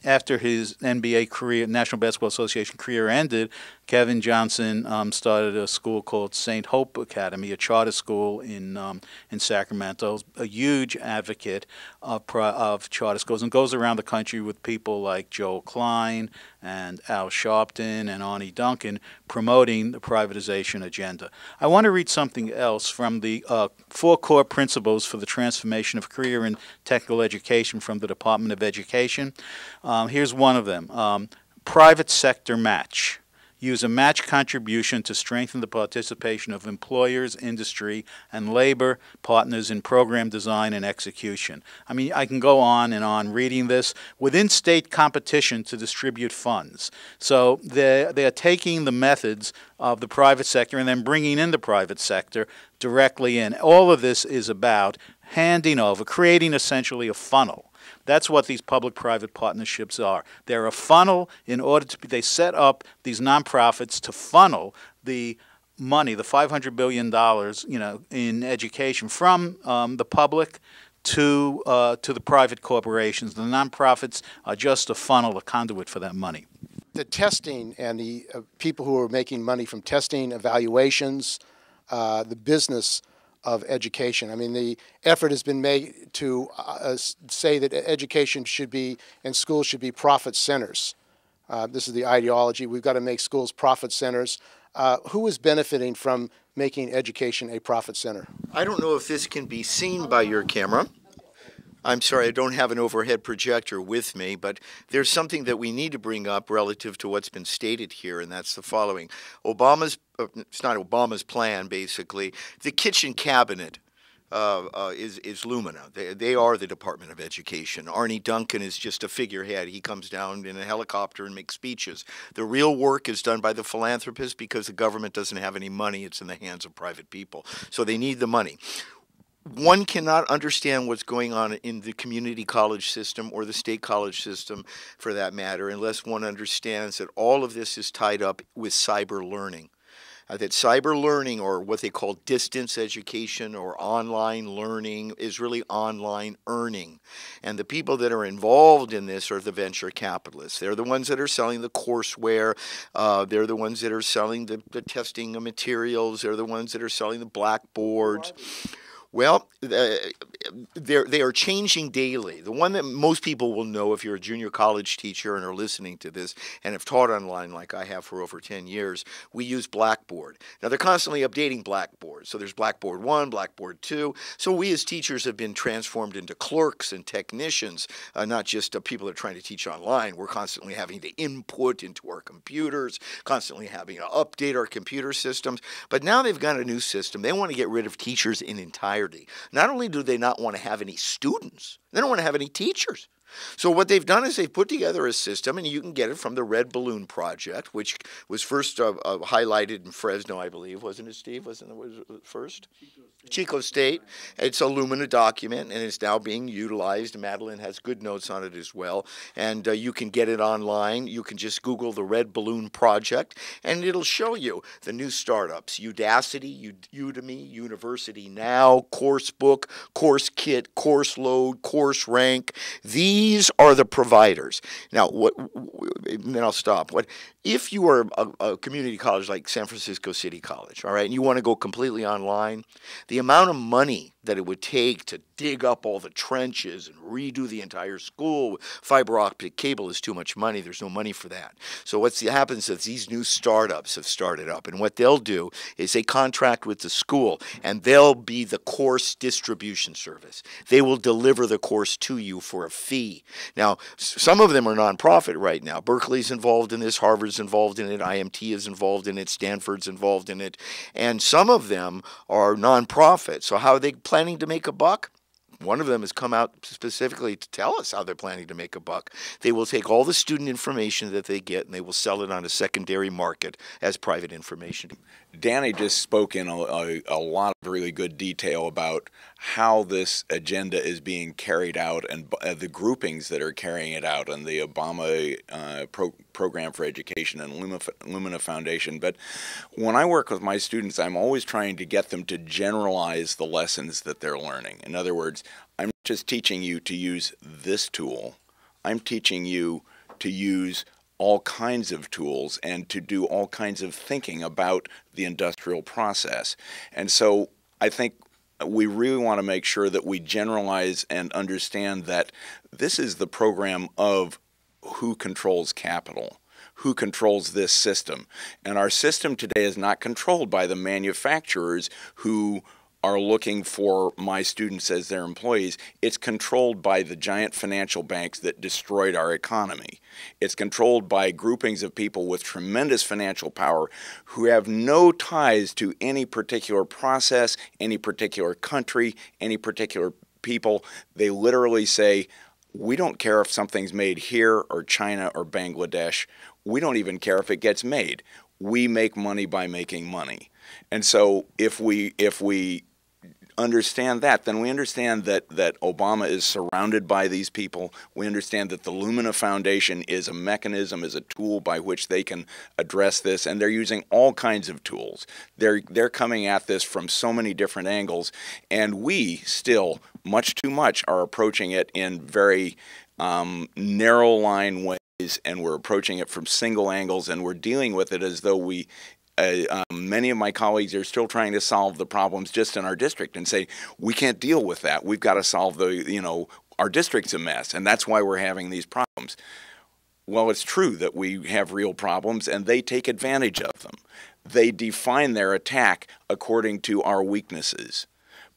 after his NBA career, National Basketball Association career ended, Kevin Johnson started a school called St. Hope Academy, a charter school in Sacramento, a huge advocate of charter schools, and goes around the country with people like Joel Klein and Al Sharpton and Arnie Duncan promoting the privatization agenda. I want to read something else from the 4 core principles for the transformation of career and technical education from the Department of Education. Here's one of them. Private sector match. Use a match contribution to strengthen the participation of employers, industry, and labor partners in program design and execution. I mean, I can go on and on reading this. Within state competition to distribute funds. So they're taking the methods of the private sector and then bringing in the private sector directly in. All of this is about handing over, creating essentially a funnel. That's what these public-private partnerships are. They're a funnel in order to they set up these nonprofits to funnel the money, the $500 billion, in education from the public to the private corporations. The nonprofits are just a funnel, a conduit for that money. The testing and the people who are making money from testing, evaluations, the business of education. I mean, the effort has been made to say that education should be and schools should be profit centers. This is the ideology. We've got to make schools profit centers. Who is benefiting from making education a profit center? I don't know if this can be seen by your camera. I'm sorry, I don't have an overhead projector with me, but there's something that we need to bring up relative to what's been stated here, and that's the following. It's not Obama's plan, basically. The kitchen cabinet is Lumina. They are the Department of Education. Arnie Duncan is just a figurehead. He comes down in a helicopter and makes speeches. The real work is done by the philanthropists because the government doesn't have any money. It's in the hands of private people. So they need the money. One cannot understand what's going on in the community college system or the state college system, for that matter, unless one understands that all of this is tied up with cyber learning. That cyber learning, or what they call distance education or online learning, is really online earning. And the people that are involved in this are the venture capitalists. They're the ones that are selling the courseware. They're the ones that are selling the testing of materials. They're the ones that are selling the blackboards. Well, they are changing daily. The one that most people will know if you're a junior college teacher and are listening to this and have taught online like I have for over 10 years, we use Blackboard. Now, they're constantly updating Blackboard. So there's Blackboard 1, Blackboard 2. So we as teachers have been transformed into clerks and technicians, not just people that are trying to teach online. We're constantly having to input into our computers, constantly having to update our computer systems. But now they've got a new system. They want to get rid of teachers in entirety. Not only do they not want to have any students, they don't want to have any teachers. So what they've done is they've put together a system, and you can get it from the Red Balloon Project, which was first highlighted in Fresno, I believe. Wasn't it, Steve? Was it first? Chico State. It's a Lumina document, and it's now being utilized. Madeline has good notes on it as well. And you can get it online. You can just Google the Red Balloon Project, and it'll show you the new startups. Udacity, Udemy, University Now, Coursebook, Course Kit, Course Load, Course Rank. These are the providers. Now, and then I'll stop. If you are a community college like San Francisco City College, all right, and you want to go completely online, the amount of money that it would take to dig up all the trenches and redo the entire school with fiber optic cable is too much money. There's no money for that. So what happens is these new startups have started up, and what they'll do is they contract with the school, and they'll be the course distribution service. They will deliver the course to you for a fee. Now, some of them are nonprofit right now. Berkeley's involved in this, Harvard's involved in it, IMT is involved in it, Stanford's involved in it, and some of them are nonprofit. So how are they planning to make a buck? One of them has come out specifically to tell us how they're planning to make a buck. They will take all the student information that they get and they will sell it on a secondary market as private information. Danny just spoke in a lot of really good detail about how this agenda is being carried out and the groupings that are carrying it out, and the Obama Program for Education and Lumina Foundation. But when I work with my students, I'm always trying to get them to generalize the lessons that they're learning. In other words, I'm not just teaching you to use this tool. I'm teaching you to use all kinds of tools and to do all kinds of thinking about the industrial process. And so I think we really want to make sure that we generalize and understand that this is the program of who controls capital, who controls this system. And our system today is not controlled by the manufacturers who are looking for my students as their employees. It's controlled by the giant financial banks that destroyed our economy. It's controlled by groupings of people with tremendous financial power who have no ties to any particular process, any particular country, any particular people. They literally say, we don't care if something's made here or China or Bangladesh. We don't even care if it gets made. We make money by making money. And so if we understand that, then we understand that Obama is surrounded by these people. We understand that the Lumina Foundation is a mechanism, is a tool by which they can address this, and they're using all kinds of tools. They're coming at this from so many different angles, and we still, much too much, are approaching it in very narrow line ways, and we're approaching it from single angles, and we're dealing with it as though we Many of my colleagues are still trying to solve the problems just in our district and say, we can't deal with that. We've got to solve our district's a mess, and that's why we're having these problems. Well, it's true that we have real problems, and they take advantage of them. They define their attack according to our weaknesses.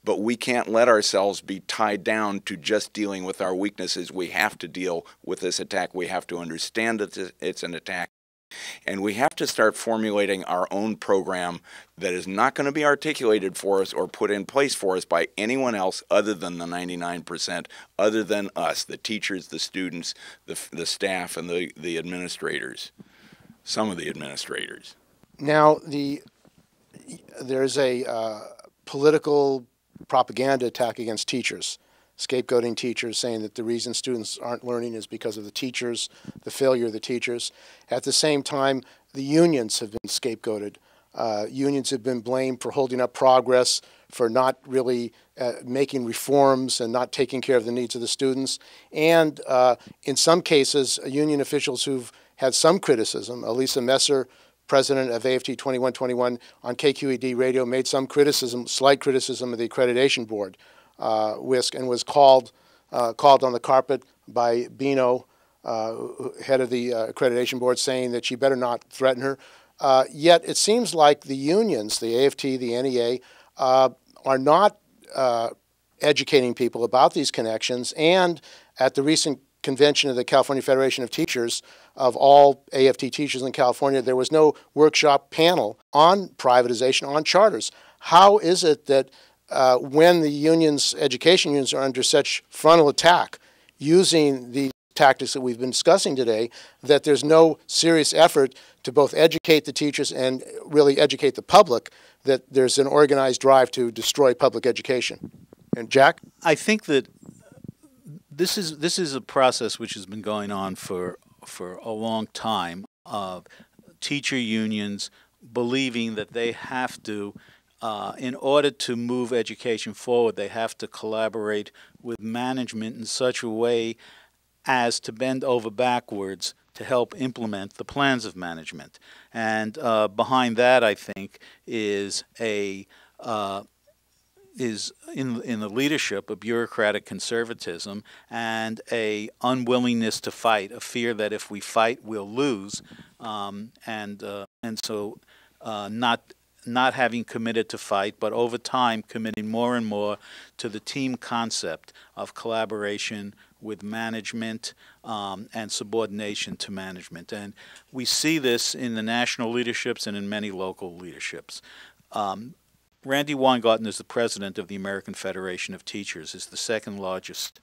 But we can't let ourselves be tied down to just dealing with our weaknesses. We have to deal with this attack. We have to understand that it's an attack. And we have to start formulating our own program that is not going to be articulated for us or put in place for us by anyone else other than the 99%, other than us, the teachers, the students, the staff, and the administrators, some of the administrators. Now, there's a political propaganda attack against teachers, scapegoating teachers, saying that the reason students aren't learning is because of the teachers, the failure of the teachers. At the same time, the unions have been scapegoated. Unions have been blamed for holding up progress, for not really making reforms and not taking care of the needs of the students. And in some cases, union officials who've had some criticism, Elisa Messer, president of AFT 2121 on KQED radio, made some criticism, slight criticism of the accreditation board, WISC, and was called on the carpet by Bino, head of the accreditation board, saying that she better not threaten her. Yet it seems like the unions, the AFT, the NEA, are not educating people about these connections. And at the recent convention of the California Federation of Teachers, of all AFT teachers in California, there was no workshop panel on privatization, on charters. How is it that when the unions, education unions, are under such frontal attack using the tactics that we've been discussing today, that there's no serious effort to both educate the teachers and really educate the public, that there's an organized drive to destroy public education? And Jack? I think that this is a process which has been going on for a long time, of teacher unions believing that they have to, in order to move education forward, they have to collaborate with management in such a way as to bend over backwards to help implement the plans of management. And behind that, I think, is in the leadership a bureaucratic conservatism and a unwillingness to fight, a fear that if we fight we'll lose, and so not having committed to fight, but over time committing more and more to the team concept of collaboration with management and subordination to management. And we see this in the national leaderships and in many local leaderships. Randi Weingarten is the president of the American Federation of Teachers. It's the second largest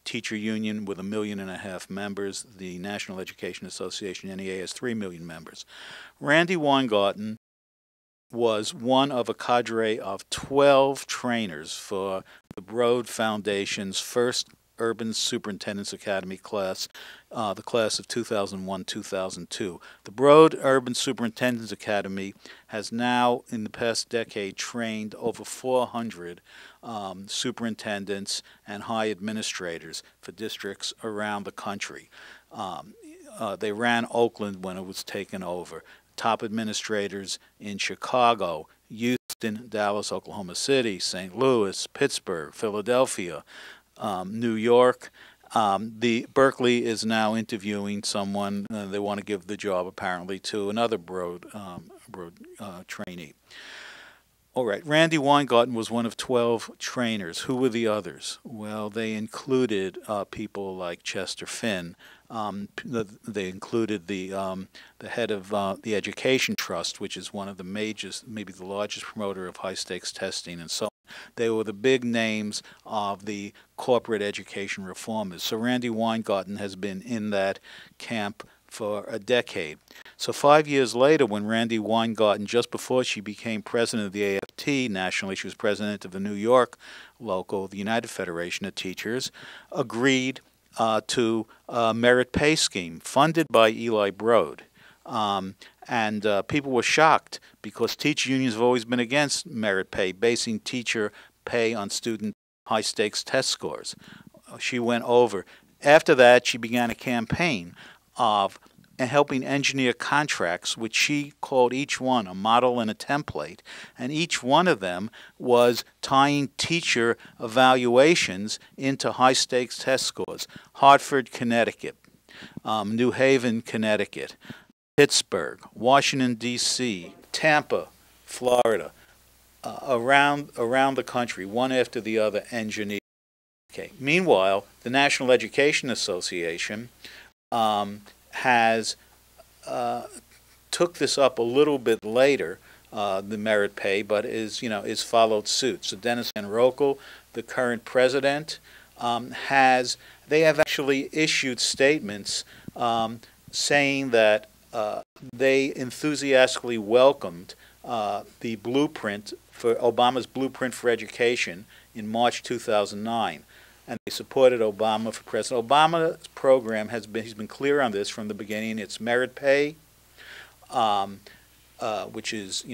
teacher union with 1.5 million members. The National Education Association, NEA, has 3 million members. Randi Weingarten was one of a cadre of 12 trainers for the Broad Foundation's first Urban Superintendent's Academy class, the class of 2001-2002. The Broad Urban Superintendent's Academy has now, in the past decade, trained over 400 superintendents and high administrators for districts around the country. They ran Oakland when it was taken over. Top administrators in Chicago, Houston, Dallas, Oklahoma City, St. Louis, Pittsburgh, Philadelphia, New York. Berkeley is now interviewing someone. They want to give the job, apparently, to another Broad trainee. All right, Randi Weingarten was one of 12 trainers. Who were the others? Well, they included people like Chester Finn. They included the head of the Education Trust, which is one of the major, maybe the largest promoter of high-stakes testing, and so on. They were the big names of the corporate education reformers. So Randi Weingarten has been in that camp for a decade. So 5 years later, when Randi Weingarten, just before she became president of the AFT nationally, she was president of the New York local, the United Federation of Teachers, agreed to a merit pay scheme funded by Eli Broad. And people were shocked because teacher unions have always been against merit pay, basing teacher pay on student high-stakes test scores. She went over. After that, she began a campaign of helping engineer contracts, which she called each one a model and a template, and each one of them was tying teacher evaluations into high-stakes test scores. Hartford, Connecticut, New Haven, Connecticut, Pittsburgh, Washington, D.C., Tampa, Florida, around the country, one after the other, engineered. Okay. Meanwhile, the National Education Association has took this up a little bit later, the merit pay, but is followed suit. So Dennis Van Rokel, the current president, they have actually issued statements saying that they enthusiastically welcomed the blueprint for Obama's blueprint for education in March 2009. And they supported Obama for president. Obama's program he's been clear on this from the beginning. It's merit pay, which is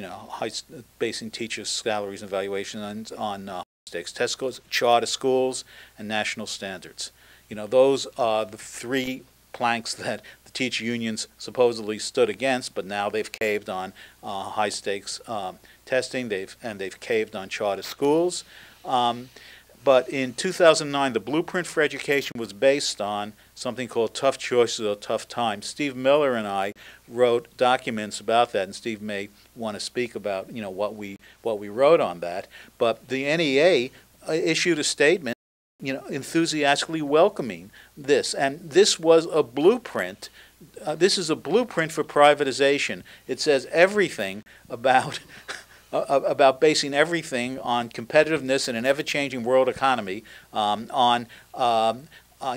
basing teachers' salaries and evaluation on stakes test scores, charter schools, and national standards. Those are the three planks that the teacher unions supposedly stood against, but now they've caved on high stakes testing. They've caved on charter schools. But in 2009, the blueprint for education was based on something called tough choices or tough times. Steve Miller and I wrote documents about that, and Steve may want to speak about what we wrote on that. But the NEA issued a statement, enthusiastically welcoming this, and this was a blueprint. This is a blueprint for privatization. It says everything about basing everything on competitiveness in an ever-changing world economy, on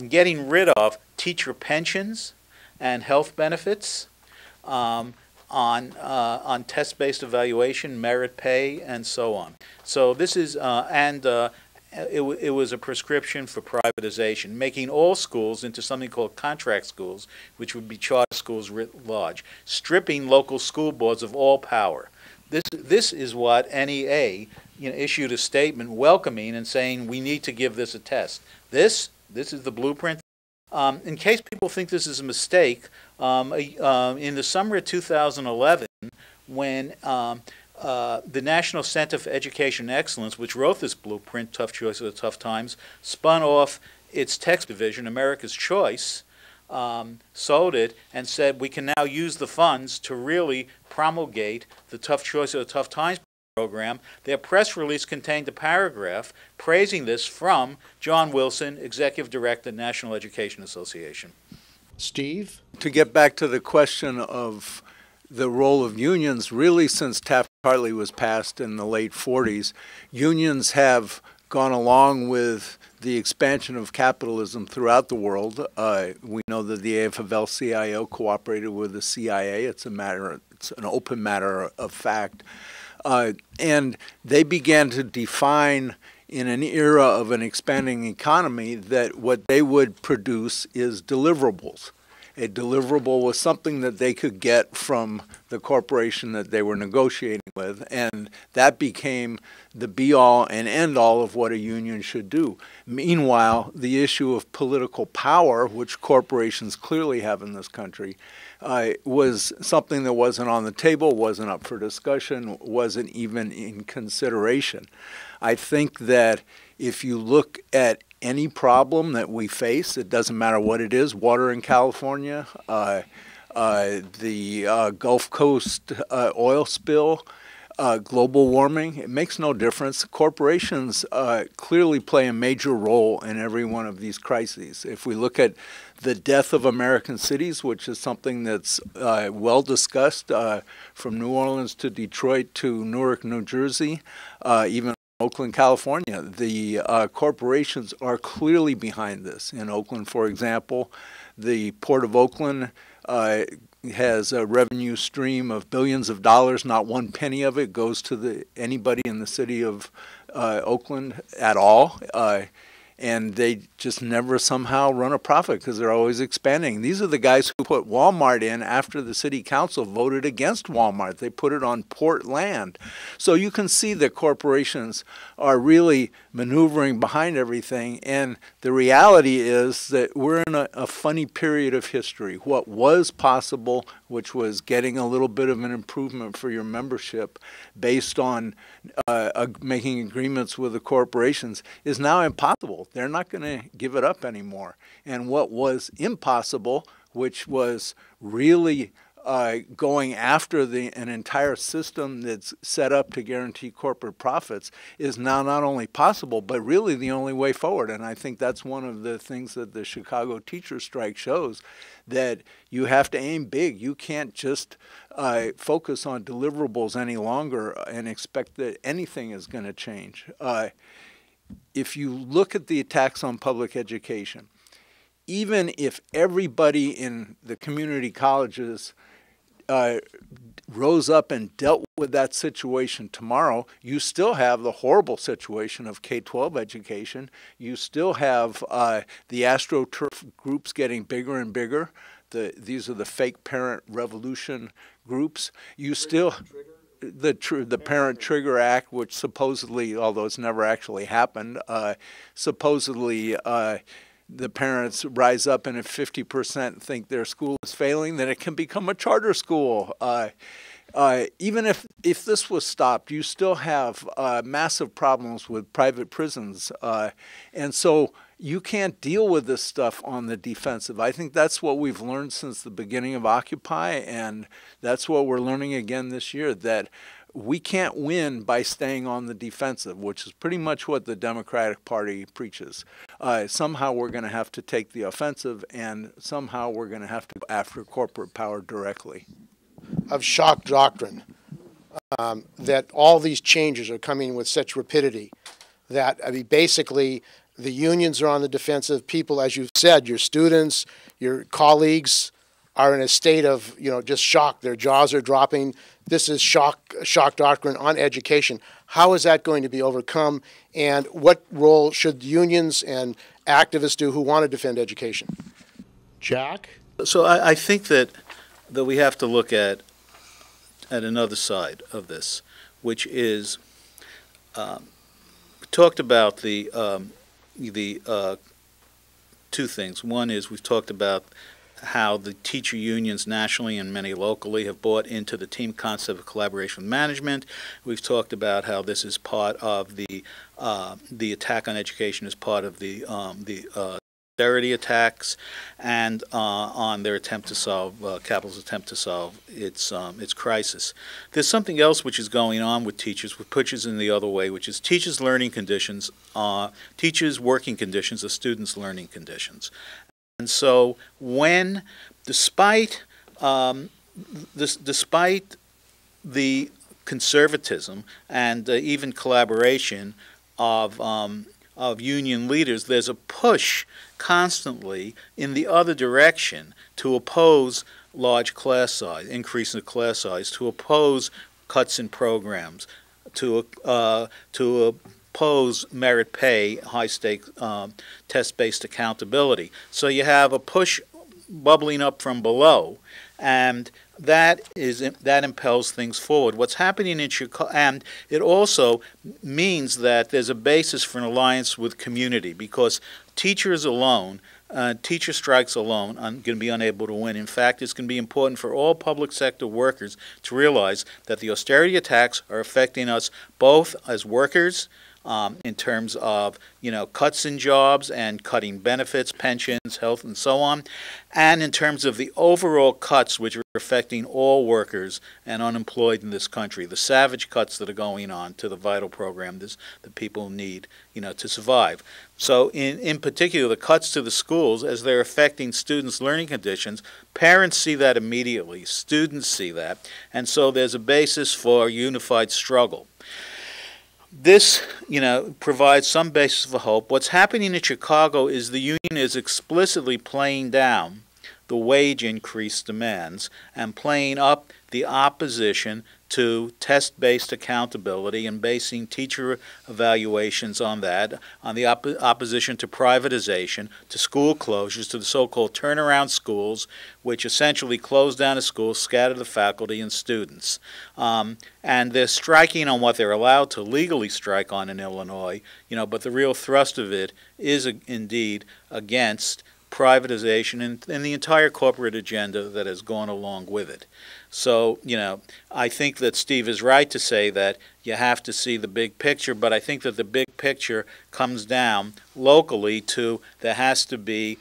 getting rid of teacher pensions and health benefits, on test-based evaluation, merit pay, and so on. So this is it was a prescription for privatization, making all schools into something called contract schools, which would be charter schools writ large, stripping local school boards of all power. This is what NEA issued a statement welcoming and saying we need to give this a test. This is the blueprint. In case people think this is a mistake, in the summer of 2011, when the National Center for Education Excellence, which wrote this blueprint, Tough Choices or Tough Times, spun off its text division, America's Choice, sold it, and said we can now use the funds to really promulgate the Tough Choices or Tough Times program. Their press release contained a paragraph praising this from John Wilson, Executive Director, National Education Association. Steve? To get back to the question of the role of unions, really since Taft-Hartley was passed in the late 40s, unions have gone along with the expansion of capitalism throughout the world. We know that the AFL-CIO cooperated with the CIA. It's an open matter of fact. And they began to define in an era of an expanding economy that what they would produce is deliverables. A deliverable was something that they could get from the corporation that they were negotiating with, and that became the be-all and end-all of what a union should do. Meanwhile, the issue of political power, which corporations clearly have in this country, was something that wasn't on the table, wasn't up for discussion, wasn't even in consideration. I think that if you look at any problem that we face, it doesn't matter what it is, water in California, the Gulf Coast oil spill, global warming, it makes no difference. Corporations clearly play a major role in every one of these crises. If we look at the death of American cities, which is something that's well discussed, from New Orleans to Detroit to Newark, New Jersey, even Oakland, California, the corporations are clearly behind this. In Oakland, for example, the Port of Oakland has a revenue stream of billions of dollars. Not one penny of it goes to anybody in the city of Oakland at all. And they just never somehow run a profit because they're always expanding. These are the guys who put Walmart in after the city council voted against Walmart. They put it on port land. So you can see that corporations are really maneuvering behind everything. And the reality is that we're in a funny period of history. What was possible, which was getting a little bit of an improvement for your membership based on making agreements with the corporations, is now impossible. They're not going to give it up anymore. And what was impossible, which was really going after an entire system that's set up to guarantee corporate profits, is now not only possible, but really the only way forward. And I think that's one of the things that the Chicago teacher strike shows, that you have to aim big. You can't just focus on deliverables any longer and expect that anything is going to change. If you look at the attacks on public education, even if everybody in the community colleges rose up and dealt with that situation tomorrow, you still have the horrible situation of K-12 education. You still have the AstroTurf groups getting bigger and bigger. These are the fake parent revolution groups. You still... The Parent Trigger Act, which supposedly, although it's never actually happened, supposedly the parents rise up, and if 50% think their school is failing, then it can become a charter school. Even if this was stopped, you still have massive problems with private prisons. And so you can't deal with this stuff on the defensive. I think that's what we've learned since the beginning of Occupy, and that's what we're learning again this year, that we can't win by staying on the defensive, which is pretty much what the Democratic Party preaches. Somehow we're going to have to take the offensive, and somehow we're going to have to go after corporate power directly. Of shock doctrine, that all these changes are coming with such rapidity that, I mean, basically the unions are on the defensive. People, as you've said, your students, your colleagues are in a state of, just shock. Their jaws are dropping. This is shock doctrine on education. How is that going to be overcome, and what role should unions and activists do who want to defend education? Jack? So I think that we have to look at another side of this, which is we talked about the two things. One is we've talked about how the teacher unions nationally and many locally have bought into the team concept of collaboration with management. We've talked about how this is part of the attack on education, is part of the austerity attacks, and on their attempt to solve capital's attempt to solve its crisis. There's something else which is going on with teachers, which pushes in the other way, which is teachers' learning conditions, teachers' working conditions, or students' learning conditions. And so, when, despite the conservatism and even collaboration of union leaders, there's a push constantly in the other direction to oppose large class size, increase in class size, to oppose cuts in programs, to oppose merit pay, high-stake test-based accountability. So you have a push bubbling up from below, and that impels things forward. What's happening in Chicago, and it also means that there's a basis for an alliance with community, because teachers alone, teacher strikes alone, are going to be unable to win. In fact, it's going to be important for all public sector workers to realize that the austerity attacks are affecting us both as workers, in terms of cuts in jobs and cutting benefits, pensions, health, and so on, and in terms of the overall cuts which are affecting all workers and unemployed in this country, the savage cuts that are going on to the vital program that people need to survive. So in particular, the cuts to the schools, as they're affecting students' learning conditions, parents see that immediately, students see that, and so there's a basis for unified struggle. This, provides some basis for hope. What's happening in Chicago is the union is explicitly playing down the wage increase demands and playing up the opposition to test-based accountability and basing teacher evaluations on that, on the opposition to privatization, to school closures, to the so-called turnaround schools, which essentially close down a school, scatter the faculty and students. And they're striking on what they're allowed to legally strike on in Illinois, but the real thrust of it is indeed against privatization and the entire corporate agenda that has gone along with it. So, I think that Steve is right to say that you have to see the big picture, but I think that the big picture comes down locally to there has to be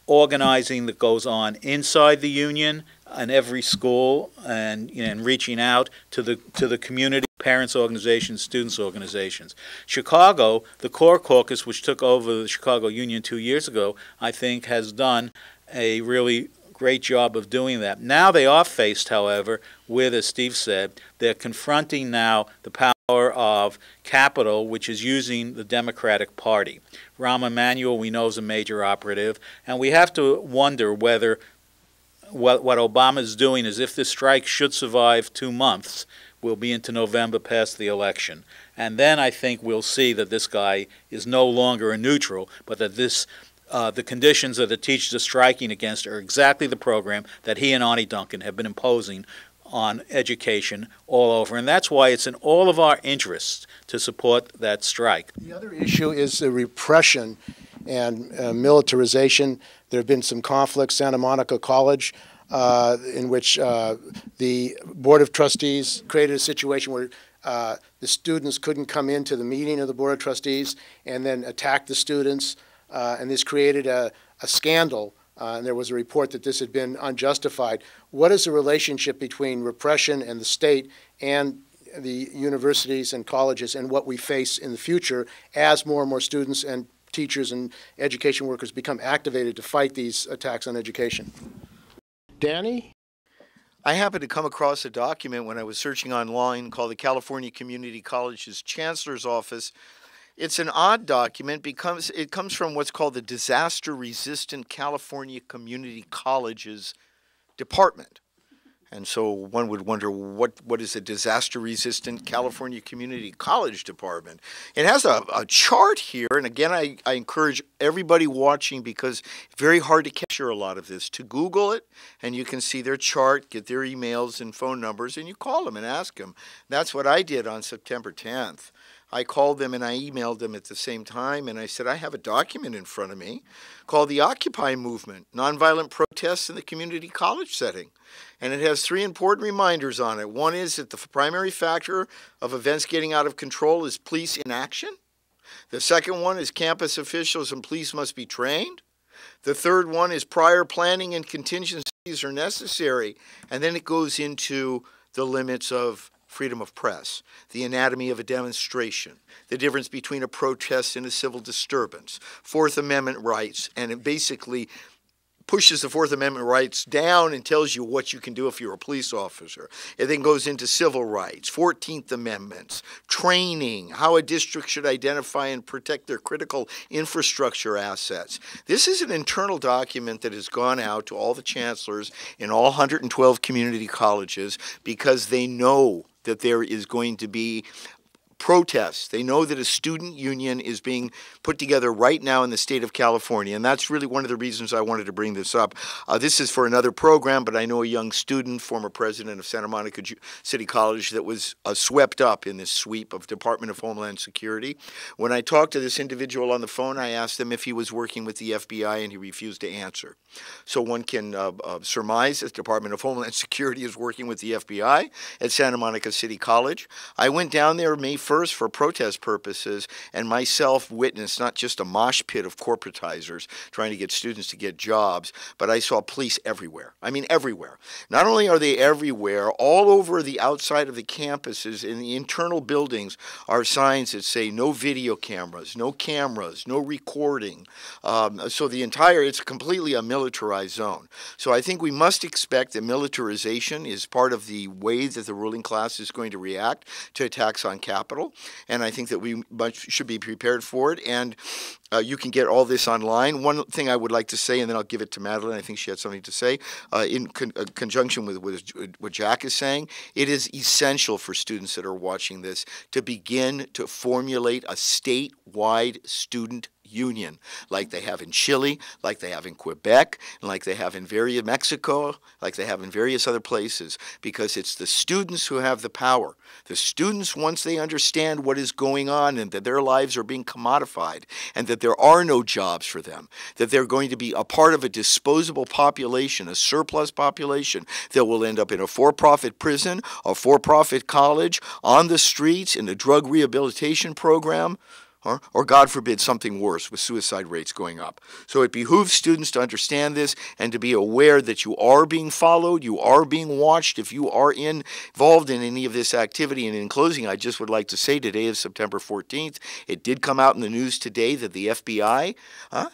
organizing that goes on inside the union in every school and reaching out to the community, parents organizations, students organizations. Chicago, the Core Caucus, which took over the Chicago Union 2 years ago, I think has done a really great job of doing that. Now they are faced, however, with, as Steve said, they're confronting now the power of capital, which is using the Democratic Party. Rahm Emanuel, we know, is a major operative, and we have to wonder whether what Obama is doing is, if this strike should survive 2 months, we'll be into November past the election. And then I think we'll see that this guy is no longer a neutral, but that the conditions that the teachers are striking against are exactly the program that he and Arnie Duncan have been imposing on education all over. And that's why it's in all of our interests to support that strike. The other issue is the repression and militarization. There have been some conflicts. Santa Monica College, in which the Board of Trustees created a situation where the students couldn't come into the meeting of the Board of Trustees and then attack the students. And this created a scandal, and there was a report that this had been unjustified. What is the relationship between repression and the state and the universities and colleges and what we face in the future as more and more students and teachers and education workers become activated to fight these attacks on education? Danny? I happened to come across a document when I was searching online called the California Community College's Chancellor's Office. It's an odd document because it comes from what's called the Disaster Resistant California Community Colleges Department. And so one would wonder, what is a Disaster Resistant California Community College Department? It has a chart here, and again, I encourage everybody watching, because it's very hard to capture a lot of this, to Google it, and you can see their chart, get their emails and phone numbers, and you call them and ask them. That's what I did on September 10th. I called them and I emailed them at the same time, and I said, I have a document in front of me called the Occupy Movement, Nonviolent Protests in the Community College Setting. And it has 3 important reminders on it. One is that the primary factor of events getting out of control is police inaction. The second one is campus officials and police must be trained. The third one is prior planning and contingencies are necessary. And then it goes into the limits of freedom of press, the anatomy of a demonstration, the difference between a protest and a civil disturbance, Fourth Amendment rights, and it basically pushes the Fourth Amendment rights down and tells you what you can do if you're a police officer. It then goes into civil rights, 14th Amendments, training, how a district should identify and protect their critical infrastructure assets. This is an internal document that has gone out to all the chancellors in all 112 community colleges because they know that there is going to be protests. They know that a student union is being put together right now in the state of California, and that's really one of the reasons I wanted to bring this up. This is for another program, but I know a young student, former president of Santa Monica City College, that was swept up in this sweep of Department of Homeland Security. When I talked to this individual on the phone, I asked him if he was working with the FBI, and he refused to answer. So one can surmise that the Department of Homeland Security is working with the FBI at Santa Monica City College. I went down there May 1st for protest purposes, and myself witnessed not just a mosh pit of corporatizers trying to get students to get jobs, but I saw police everywhere. I mean, everywhere. Not only are they everywhere, all over the outside of the campuses, in the internal buildings, are signs that say no video cameras, no recording. So it's completely a militarized zone. So I think we must expect that militarization is part of the way that the ruling class is going to react to attacks on capital. capital, and I think that we should be prepared for it. And you can get all this online. One thing I would like to say, and then I'll give it to Madeline, I think she had something to say, in conjunction with what Jack is saying, it is essential for students that are watching this to begin to formulate a statewide student union, like they have in Chile, like they have in Quebec, and like they have in Mexico, like they have in various other places, because it's the students who have the power. The students, once they understand what is going on and that their lives are being commodified and that there are no jobs for them, that they're going to be a part of a disposable population, a surplus population that will end up in a for-profit prison, a for-profit college, on the streets, in a drug rehabilitation program, or God forbid, something worse with suicide rates going up. So it behooves students to understand this and to be aware that you are being followed, you are being watched if you are involved in any of this activity. And in closing, I just would like to say today is September 14th. It did come out in the news today that the FBI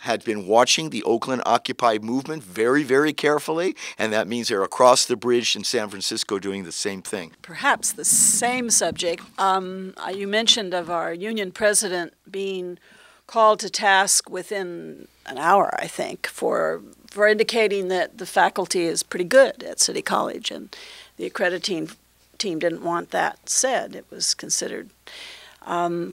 had been watching the Oakland Occupy movement very, very carefully, and that means they're across the bridge in San Francisco doing the same thing. Perhaps the same subject. You mentioned of our union president being called to task within an hour, I think, for indicating that the faculty is pretty good at City College, and the accrediting team didn't want that said. It was considered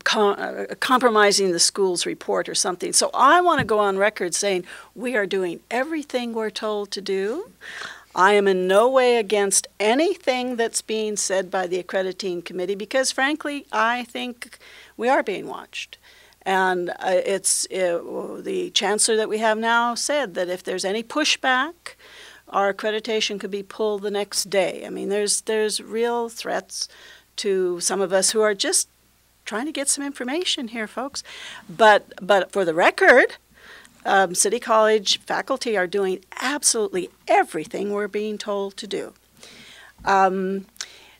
compromising the school's report or something. So I want to go on record saying we are doing everything we're told to do. I am in no way against anything that's being said by the accrediting committee because, frankly, I think we are being watched. And the chancellor that we have now said that if there's any pushback, our accreditation could be pulled the next day. I mean, there's real threats to some of us who are just trying to get some information here, folks. But for the record, City College faculty are doing absolutely everything we're being told to do.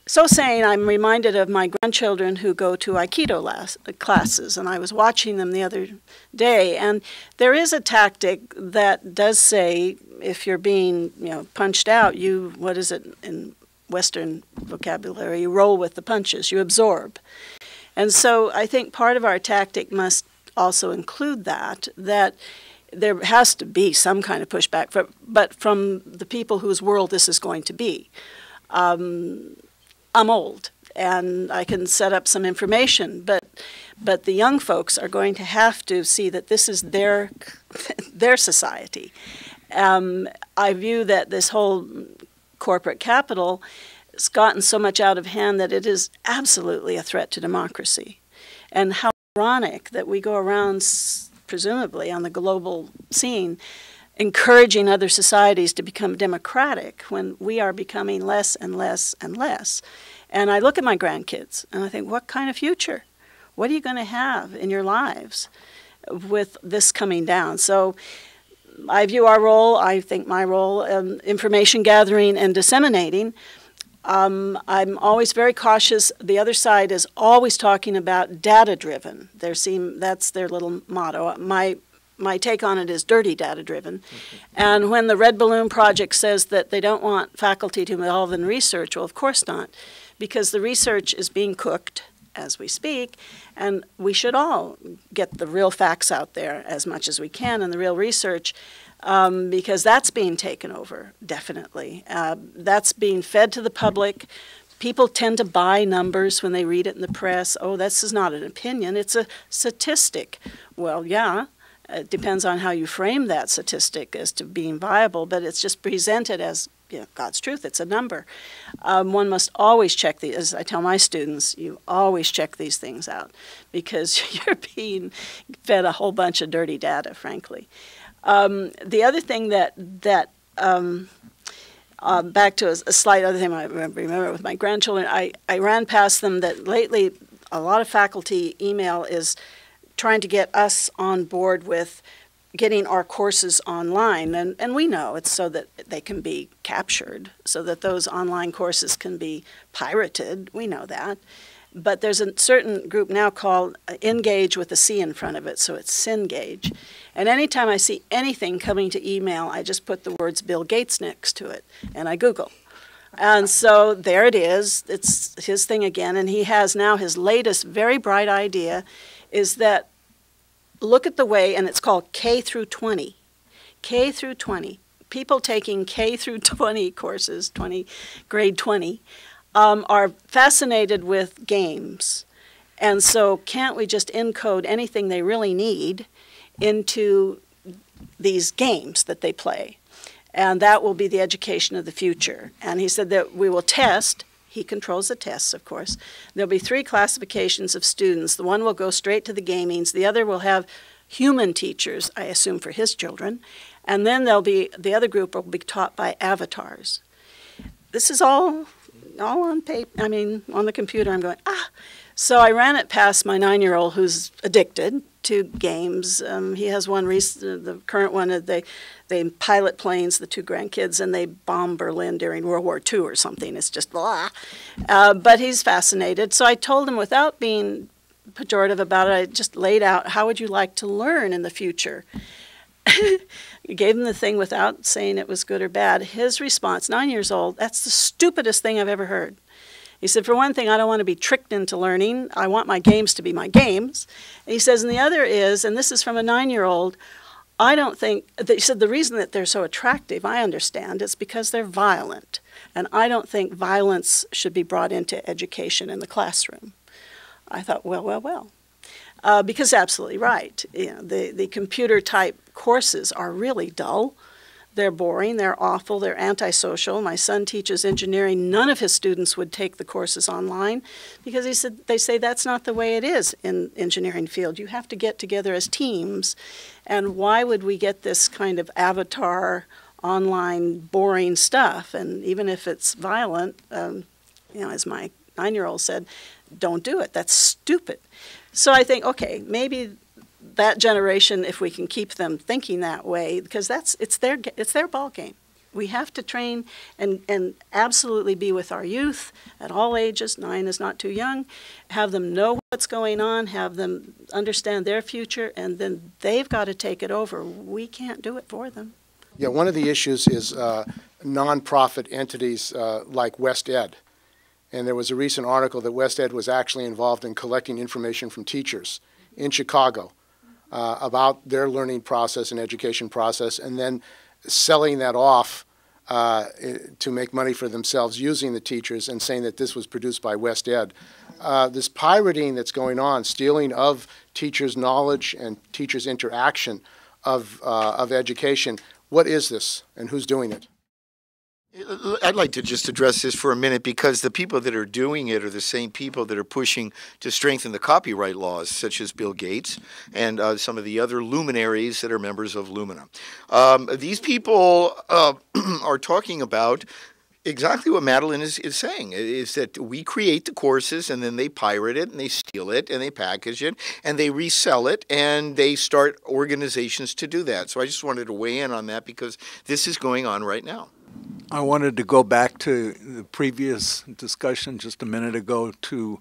So saying, I'm reminded of my grandchildren who go to Aikido classes, and I was watching them the other day, and there is a tactic that does say if you're being, punched out, what is it in Western vocabulary, you roll with the punches, you absorb. And so I think part of our tactic must also include that there has to be some kind of pushback, but from the people whose world this is going to be. I'm old, and I can set up some information, but the young folks are going to have to see that this is their society. I view that this whole corporate capital has gotten so much out of hand that it is absolutely a threat to democracy. And how ironic that we go around, presumably on the global scene, encouraging other societies to become democratic when we are becoming less and less and less. And I look at my grandkids and I think, what kind of future? What are you going to have in your lives with this coming down? So I view our role, I think my role, information gathering and disseminating. I'm always very cautious. The other side is always talking about data-driven. That's their little motto. My take on it is dirty data-driven. Mm-hmm. And when the Red Balloon Project says that they don't want faculty to involve in research, well, of course not, because the research is being cooked as we speak, and we should all get the real facts out there as much as we can and the real research, because that's being taken over, definitely. That's being fed to the public. People tend to buy numbers when they read it in the press. Oh, this is not an opinion, it's a statistic. Well, yeah. It depends on how you frame that statistic as to being viable, but it's just presented as God's truth. It's a number. One must always check these. As I tell my students, you always check these things out because you're being fed a whole bunch of dirty data, frankly. The other thing back to a slight other thing I remember with my grandchildren, I ran past them that lately a lot of faculty email is trying to get us on board with getting our courses online. And we know it's so that they can be captured, so that those online courses can be pirated. We know that. But there's a certain group now called Engage with a C in front of it, so it's Cengage. And anytime I see anything coming to email, I just put the words Bill Gates next to it, and I Google. And so there it is. It's his thing again. And he has now his latest very bright idea is that look at the way, and it's called K through 20. K through 20. People taking K through 20 courses, grade 20, are fascinated with games. And so can't we just encode anything they really need into these games that they play? And that will be the education of the future. And he said that we will test. He controls the tests, of course. There'll be 3 classifications of students. The one will go straight to the gamings. The other will have human teachers, I assume for his children. And then the other group will be taught by avatars. This is all on paper, on the computer. I'm going, So I ran it past my 9-year-old who's addicted to games. He has one, the current one, they pilot planes, the 2 grandkids, and they bomb Berlin during World War II or something. It's just blah. But he's fascinated. So I told him, without being pejorative about it, I just laid out, how would you like to learn in the future? Gave him the thing without saying it was good or bad. His response, 9 years old, that's the stupidest thing I've ever heard. He said, for one thing, I don't want to be tricked into learning. I want my games to be my games. And he says, and the other is, and this is from a 9-year-old, I don't think, he said the reason that they're so attractive, I understand, is because they're violent. And I don't think violence should be brought into education in the classroom. I thought, well. Because absolutely right. The computer-type courses are really dull. They're boring, they're awful, they're antisocial. My son teaches engineering. None of his students would take the courses online because they say that's not the way it is in engineering field. You have to get together as teams. And why would we get this kind of avatar, online, boring stuff? And even if it's violent, as my 9-year-old said, don't do it. That's stupid. So I think, okay, maybe that generation, if we can keep them thinking that way, because it's their ball game. We have to train and absolutely be with our youth at all ages. 9 is not too young. Have them know what's going on, have them understand their future, and then they've got to take it over. We can't do it for them. Yeah, one of the issues is nonprofit entities like West Ed. And there was a recent article that West Ed was actually involved in collecting information from teachers in Chicago about their learning process and education process, and then selling that off to make money for themselves using the teachers and saying that this was produced by West Ed. This pirating that's going on, stealing of teachers' knowledge and teachers' interaction of education, what is this and who's doing it? I'd like to just address this for a minute because the people that are doing it are the same people that are pushing to strengthen the copyright laws, such as Bill Gates and some of the other luminaries that are members of Lumina. These people are talking about exactly what Madeline is saying, is that we create the courses and then they pirate it and they steal it and they package it and they resell it and they start organizations to do that. So I just wanted to weigh in on that because this is going on right now. I wanted to go back to the previous discussion just a minute ago to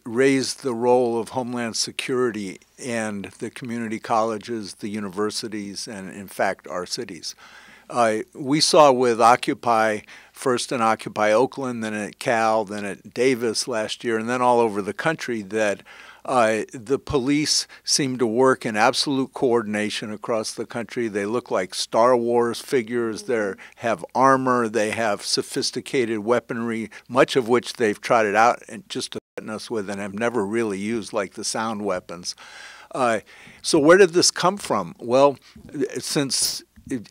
raise the role of Homeland Security and the community colleges, the universities, and in fact our cities. We saw with Occupy, first in Occupy Oakland, then at Cal, then at Davis last year, and then all over the country that the police seem to work in absolute coordination across the country. They look like Star Wars figures. They have armor. They have sophisticated weaponry, much of which they've trotted out and just to threaten us with and have never really used, like the sound weapons. So where did this come from? Well, since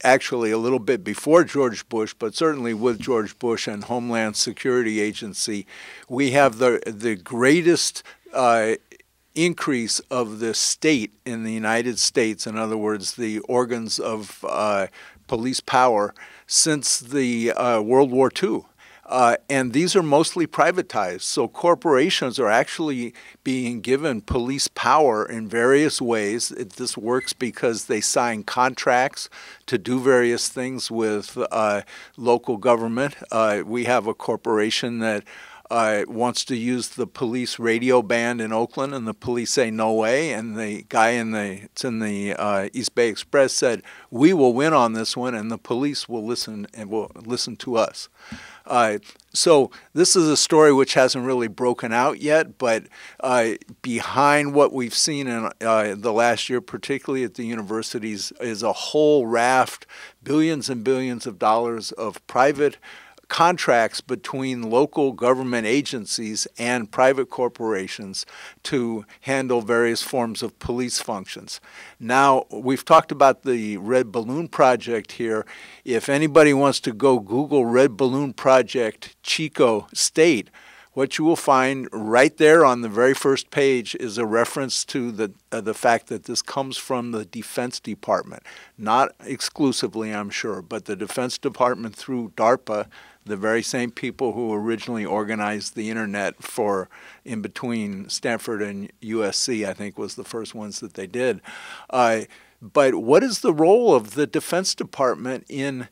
actually a little bit before George Bush, but certainly with George Bush and Homeland Security Agency, we have the greatest increase of the state in the United States, in other words, the organs of police power, since the World War II. And these are mostly privatized. So corporations are actually being given police power in various ways. This works because they sign contracts to do various things with local government. We have a corporation that wants to use the police radio band in Oakland, and the police say no way. And the guy it's in the East Bay Express said, "We will win on this one, and the police will listen and will listen to us." So this is a story which hasn't really broken out yet, but behind what we've seen in the last year, particularly at the universities, is a whole raft, billions and billions of dollars of private contracts between local government agencies and private corporations to handle various forms of police functions. Now, we've talked about the Red Balloon Project here. If anybody wants to go Google Red Balloon Project Chico State, what you will find right there on the very first page is a reference to the fact that this comes from the Defense Department. Not exclusively, I'm sure, but the Defense Department through DARPA, the very same people who originally organized the internet for in between Stanford and USC, I think was the first ones that they did. But what is the role of the Defense Department in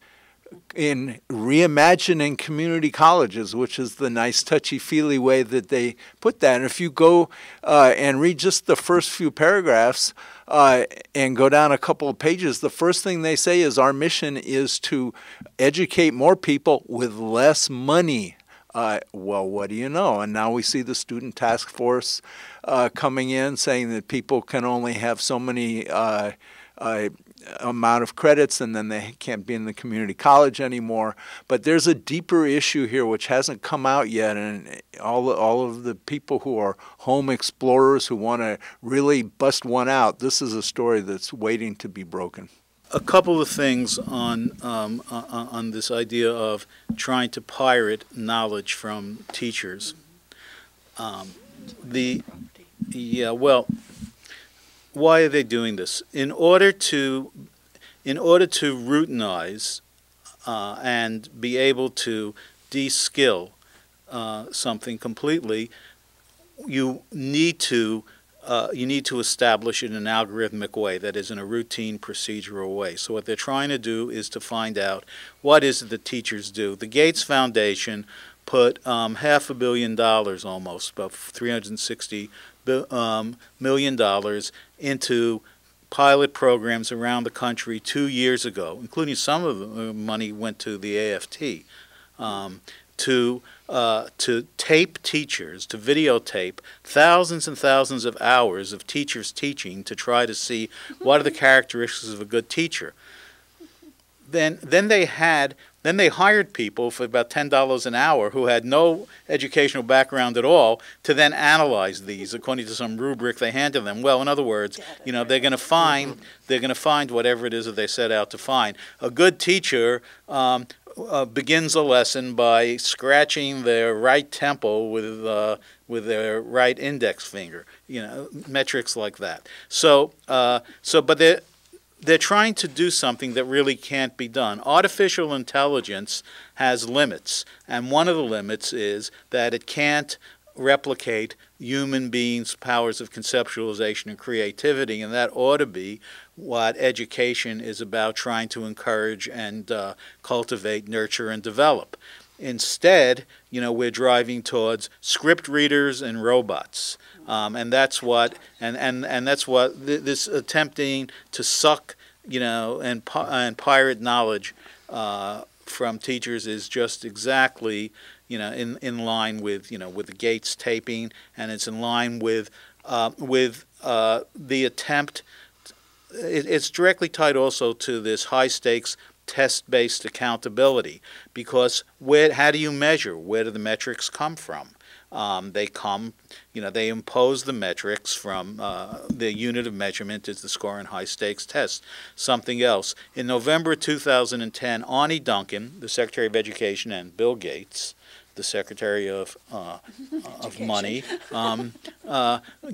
reimagining community colleges, which is the nice touchy-feely way that they put that? And if you go and read just the first few paragraphs and go down a couple of pages, the first thing they say is our mission is to educate more people with less money. Well, what do you know? And now we see the student task force coming in saying that people can only have so many amount of credits and then they can't be in the community college anymore. But there's a deeper issue here which hasn't come out yet, and all of the people who are home explorers who want to really bust one out, this is a story that's waiting to be broken. A couple of things on this idea of trying to pirate knowledge from teachers. Why are they doing this? In order to routinize and be able to de-skill something completely, you need to establish it in an algorithmic way, that is, in a routine procedural way. So what they're trying to do is to find out what is it that teachers do. The Gates Foundation put $500 million almost, about $360 million into pilot programs around the country 2 years ago, including some of the money went to the AFT, to tape teachers, to videotape thousands and thousands of hours of teachers teaching to try to see what are the characteristics of a good teacher. Then they hired people for about $10 an hour who had no educational background at all to then analyze these according to some rubric they handed them. Well, in other words, they're going to find whatever it is that they set out to find. A good teacher begins a lesson by scratching their right temple with their right index finger. Metrics like that. But they're trying to do something that really can't be done. Artificial intelligence has limits, and one of the limits is that it can't replicate human beings' powers of conceptualization and creativity, and that ought to be what education is about, trying to encourage and cultivate, nurture, and develop. Instead, we're driving towards script readers and robots. And that's what this attempting to suck, and pirate knowledge from teachers is just exactly, in line with with the Gates taping, and it's in line with the attempt. It's directly tied also to this high stakes test-based accountability, because how do you measure? Where do the metrics come from? They come, they impose the metrics from the unit of measurement is the score in high-stakes tests. Something else. In November 2010, Arne Duncan, the Secretary of Education, and Bill Gates, the Secretary of Money,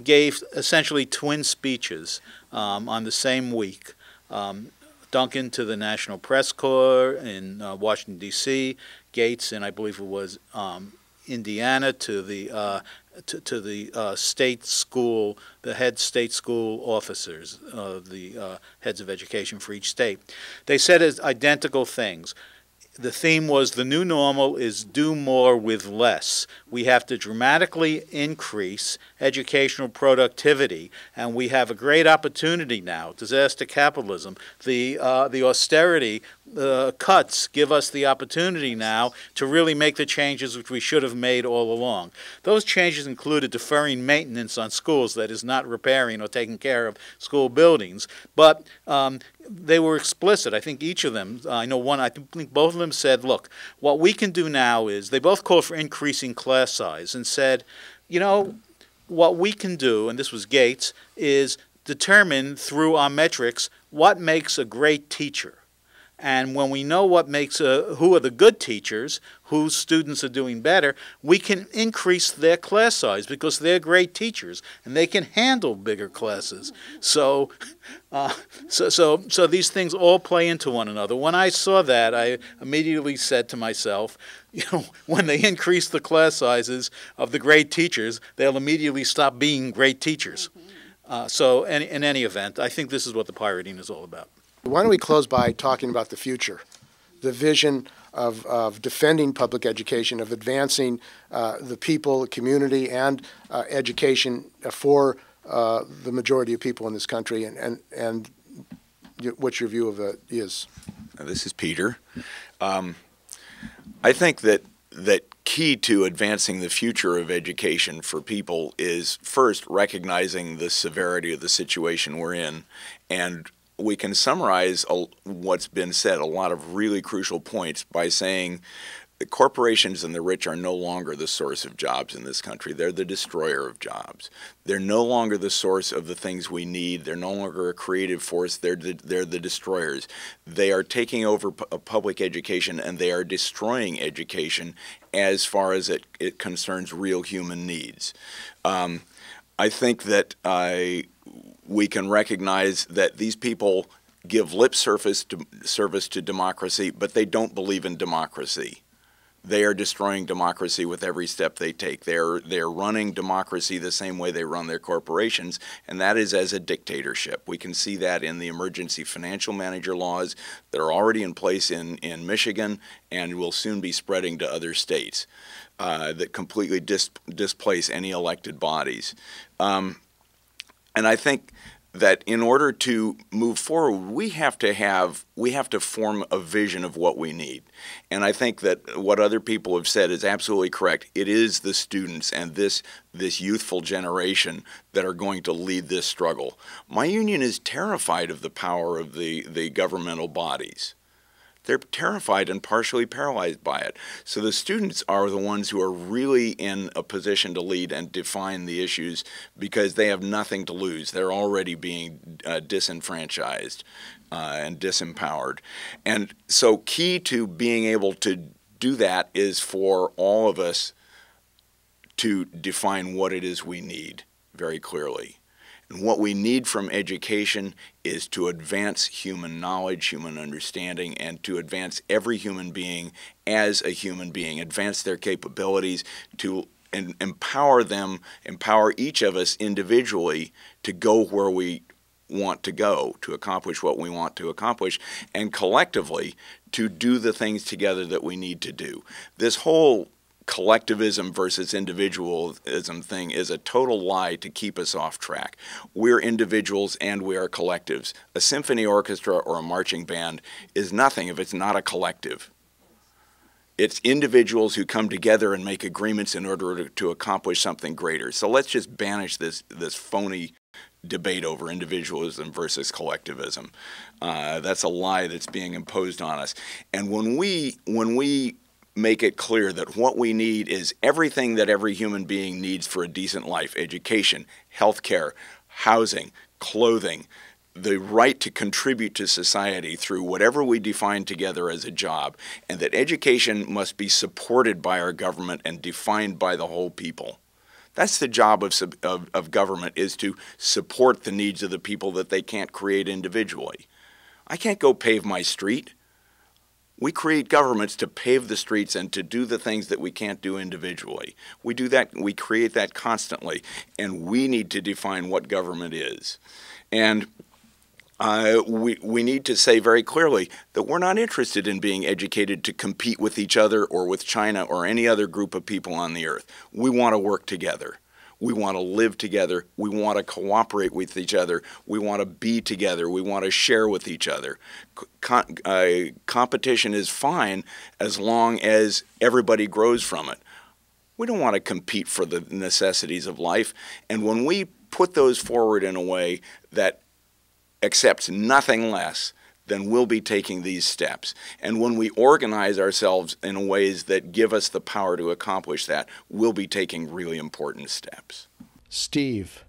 gave essentially twin speeches on the same week. Duncan to the National Press Corps in Washington, D.C., Gates, and I believe it was Indiana, to the state school, the head state school officers, the heads of education for each state. They said identical things. The theme was the new normal is do more with less. We have to dramatically increase educational productivity, and we have a great opportunity now. Disaster capitalism, the austerity cuts give us the opportunity now to really make the changes which we should have made all along. Those changes included deferring maintenance on schools, that is, not repairing or taking care of school buildings, but they were explicit. I think each of them, I think both of them said, look, what we can do now is, they both called for increasing class size and said, you know, what we can do, and this was Gates, is determine through our metrics what makes a great teacher. And when we know what makes who are the good teachers, whose students are doing better, we can increase their class size because they're great teachers and they can handle bigger classes. So these things all play into one another. When I saw that, I immediately said to myself, you know, when they increase the class sizes of the great teachers, they'll immediately stop being great teachers. So in any event, I think this is what the pirating is all about. Why don't we close by talking about the future, the vision of defending public education, of advancing the people, the community, and education for the majority of people in this country, and what your view of it is. This is Peter. I think that key to advancing the future of education for people is first recognizing the severity of the situation we're in, and we can summarize what's been said, a lot of really crucial points, by saying the corporations and the rich are no longer the source of jobs in this country. They're the destroyer of jobs. They're no longer the source of the things we need. They're no longer a creative force. They're the destroyers. They are taking over public education, and they are destroying education as far as it concerns real human needs. I think that we can recognize that these people give lip service to democracy, but they don't believe in democracy. They are destroying democracy with every step they take. They're running democracy the same way they run their corporations, and that is as a dictatorship. We can see that in the emergency financial manager laws that are already in place in Michigan and will soon be spreading to other states that completely displace any elected bodies. And I think that in order to move forward, we have to form a vision of what we need. And I think that what other people have said is absolutely correct. It is the students and this youthful generation that are going to lead this struggle. My union is terrified of the power of the governmental bodies. They're terrified and partially paralyzed by it. So the students are the ones who are really in a position to lead and define the issues because they have nothing to lose. They're already being disenfranchised and disempowered. And so key to being able to do that is for all of us to define what it is we need very clearly. And what we need from education is to advance human knowledge, human understanding, and to advance every human being as a human being, advance their capabilities, to empower them, empower each of us individually to go where we want to go, to accomplish what we want to accomplish, and collectively to do the things together that we need to do. This whole collectivism versus individualism thing is a total lie to keep us off track. We're individuals and we are collectives. A symphony orchestra or a marching band is nothing if it's not a collective. It's individuals who come together and make agreements in order to accomplish something greater. So let's just banish this phony debate over individualism versus collectivism. That's a lie that's being imposed on us. And when we make it clear that what we need is everything that every human being needs for a decent life: education, health care, housing, clothing, the right to contribute to society through whatever we define together as a job, and that education must be supported by our government and defined by the whole people. That's the job of government, is to support the needs of the people that they can't create individually. I can't go pave my street. We create governments to pave the streets and to do the things that we can't do individually. We do that, we create that constantly, and we need to define what government is. And We need to say very clearly that we're not interested in being educated to compete with each other or with China or any other group of people on the earth. We want to work together. We want to live together. We want to cooperate with each other. We want to be together. We want to share with each other. Competition is fine as long as everybody grows from it. We don't want to compete for the necessities of life. And when we put those forward in a way that accepts nothing less, then we'll be taking these steps. And when we organize ourselves in ways that give us the power to accomplish that, we'll be taking really important steps. Steve.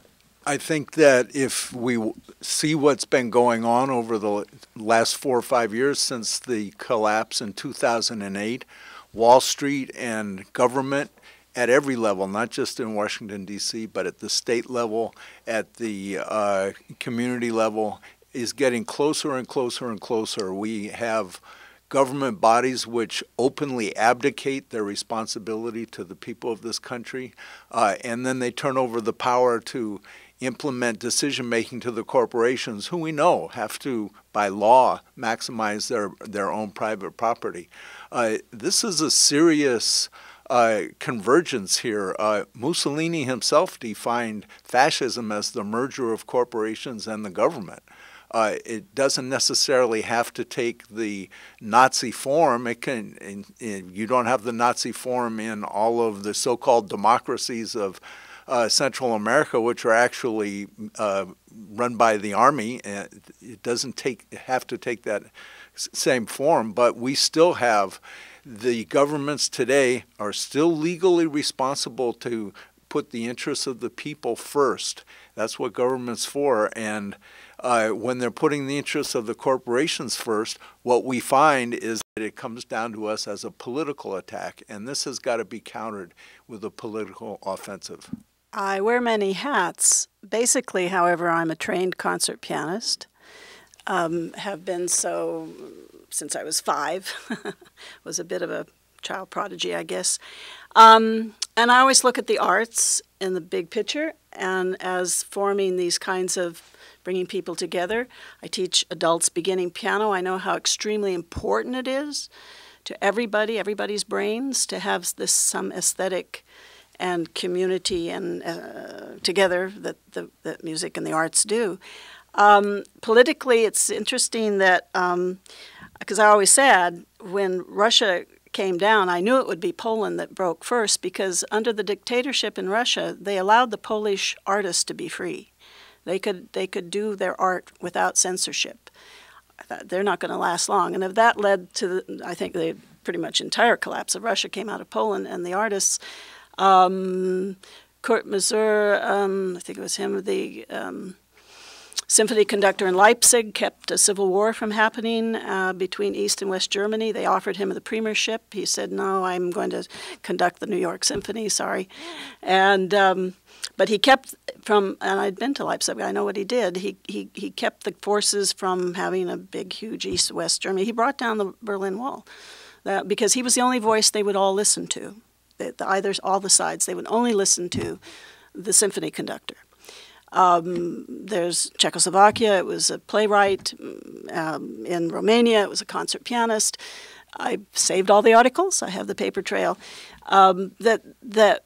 I think that if we see what's been going on over the last 4 or 5 years since the collapse in 2008, Wall Street and government at every level, not just in Washington, D.C., but at the state level, at the community level, is getting closer and closer and closer. We have government bodies which openly abdicate their responsibility to the people of this country, and then they turn over the power to implement decision-making to the corporations, who we know have to, by law, maximize their own private property. This is a serious convergence here. Mussolini himself defined fascism as the merger of corporations and the government. It doesn't necessarily have to take the Nazi form. It can. You don't have the Nazi form in all of the so-called democracies of Central America, which are actually run by the army. It doesn't have to take that same form, but we still have the governments today are still legally responsible to put the interests of the people first. That's what government's for, and when they're putting the interests of the corporations first, what we find is that it comes down to us as a political attack, and this has got to be countered with a political offensive. I wear many hats. Basically, however, I'm a trained concert pianist, have been so since I was 5, was a bit of a child prodigy, I guess. And I always look at the arts in the big picture and as forming these kinds of bringing people together. I teach adults beginning piano. I know how extremely important it is to everybody's brains, to have this some aesthetic and community and together that music and the arts do. Politically, it's interesting that, because I always said when Russia came down, I knew it would be Poland that broke first, because under the dictatorship in Russia, they allowed the Polish artists to be free. They could do their art without censorship. I thought they're not going to last long, and if that led to, I think, the pretty much entire collapse of Russia came out of Poland, and the artists, Kurt Masur, I think it was him, the symphony conductor in Leipzig, kept a civil war from happening between East and West Germany. They offered him the premiership. He said, no, I'm going to conduct the New York Symphony, sorry. And but he kept from, and I'd been to Leipzig, I know what he did. He kept the forces from having a big, huge East-West Germany. He brought down the Berlin Wall because he was the only voice they would all listen to. All the sides, they would only listen to the symphony conductor. There's Czechoslovakia, it was a playwright. In Romania, it was a concert pianist. I saved all the articles. I have the paper trail. That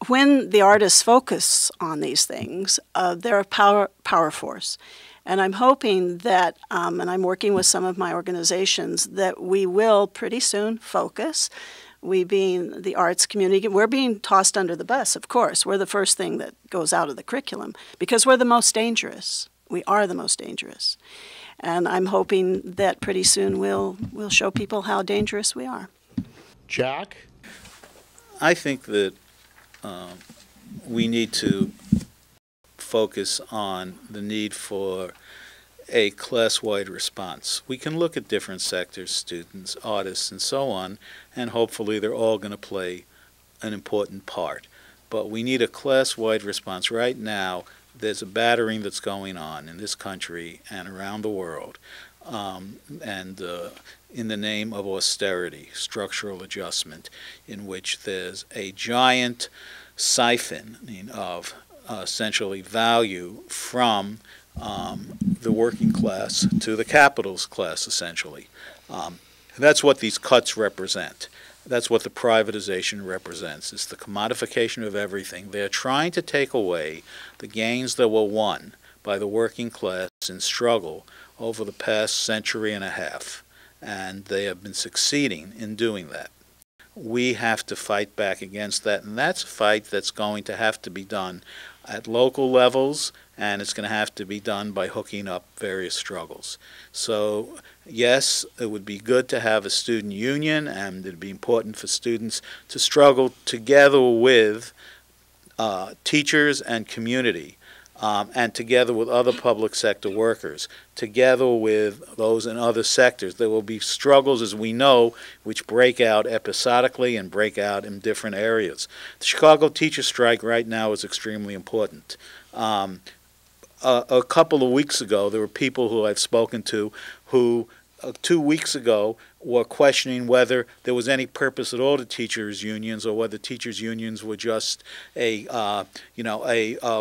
when the artists focus on these things, they're a power force. And I'm hoping that, and I'm working with some of my organizations, that we will pretty soon focus. We being the arts community, we're being tossed under the bus, of course. We're the first thing that goes out of the curriculum because we're the most dangerous. We are the most dangerous. And I'm hoping that pretty soon we'll show people how dangerous we are. Jack? I think that we need to focus on the need for a class-wide response. We can look at different sectors, students, artists, and so on, and hopefully they're all going to play an important part. But we need a class-wide response. Right now, there's a battering that's going on in this country and around the world, in the name of austerity, structural adjustment, in which there's a giant siphoning of essentially value from the working class to the capitalist class, essentially. That's what these cuts represent. That's what the privatization represents. It's the commodification of everything. They're trying to take away the gains that were won by the working class in struggle over the past century and a half, and they have been succeeding in doing that. We have to fight back against that, and that's a fight that's going to have to be done at local levels, and it's going to have to be done by hooking up various struggles. So yes, it would be good to have a student union, and it would be important for students to struggle together with teachers and community, and together with other public sector workers, together with those in other sectors. There will be struggles, as we know, which break out episodically and break out in different areas. The Chicago teacher strike right now is extremely important. A couple of weeks ago, there were people who I've spoken to who 2 weeks ago were questioning whether there was any purpose at all to teachers' unions, or whether teachers' unions were just a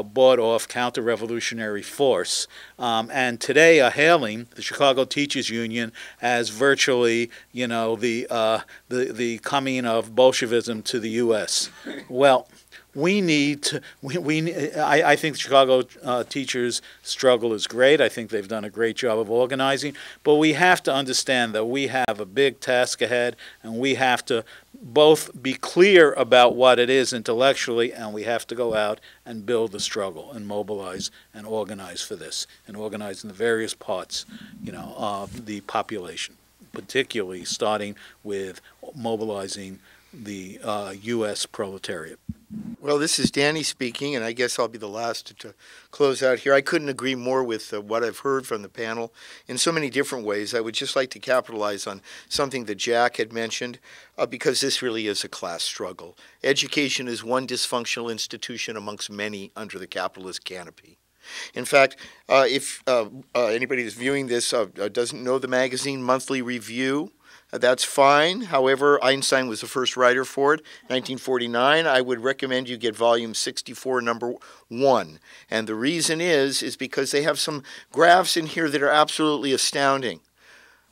bought-off counter-revolutionary force. And today are hailing the Chicago Teachers Union as virtually, the coming of Bolshevism to the U.S. Well, we need to, I think the Chicago teachers' struggle is great. I think they've done a great job of organizing. But we have to understand that we have a big task ahead, and we have to both be clear about what it is intellectually, and we have to go out and build the struggle and mobilize and organize for this, and organize in the various parts, of the population, particularly starting with mobilizing the U.S. proletariat. Well, this is Danny speaking, and I guess I'll be the last to close out here. I couldn't agree more with what I've heard from the panel in so many different ways. I would just like to capitalize on something that Jack had mentioned, because this really is a class struggle. Education is one dysfunctional institution amongst many under the capitalist canopy. In fact, if anybody who's viewing this doesn't know the magazine Monthly Review, that's fine. However, Einstein was the first writer for it, 1949. I would recommend you get volume 64, number 1. And the reason is because they have some graphs in here that are absolutely astounding.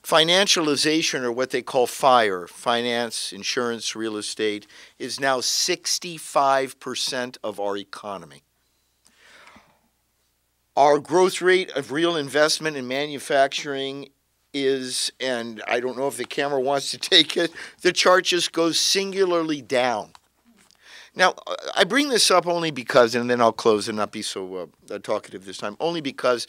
Financialization, or what they call FIRE, finance, insurance, real estate, is now 65% of our economy. Our growth rate of real investment in manufacturing is, and I don't know if the camera wants to take it, the chart just goes singularly down. Now, I bring this up only because, and then I'll close and not be so talkative this time, only because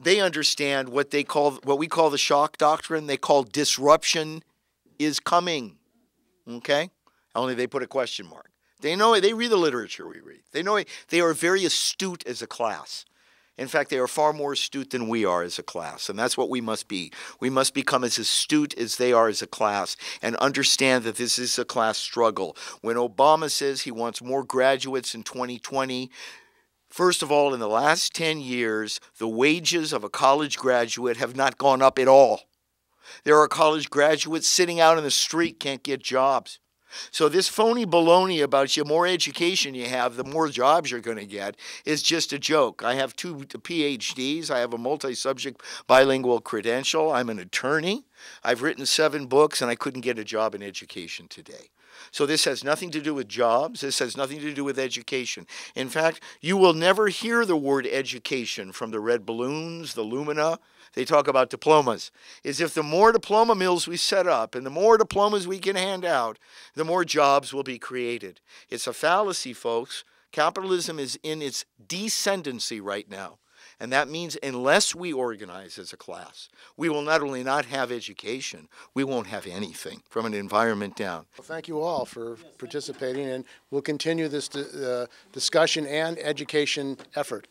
they understand what we call the shock doctrine. They call disruption is coming, okay? Only they put a question mark. They know it. They read the literature we read. They know it. They are very astute as a class. In fact, they are far more astute than we are as a class, and that's what we must be. We must become as astute as they are as a class and understand that this is a class struggle. When Obama says he wants more graduates in 2020, first of all, in the last 10 years, the wages of a college graduate have not gone up at all. There are college graduates sitting out in the street, can't get jobs. So this phony baloney about the more education you have, the more jobs you're going to get is just a joke. I have 2 PhDs. I have a multi-subject bilingual credential. I'm an attorney. I've written 7 books, and I couldn't get a job in education today. So this has nothing to do with jobs. This has nothing to do with education. In fact, you will never hear the word education from the red balloons, the Lumina. They talk about diplomas. As if the more diploma mills we set up and the more diplomas we can hand out, the more jobs will be created. It's a fallacy, folks. Capitalism is in its descendancy right now. And that means unless we organize as a class, we will not only not have education, we won't have anything from an environment down. Well, thank you all for participating, and we'll continue this discussion and education effort.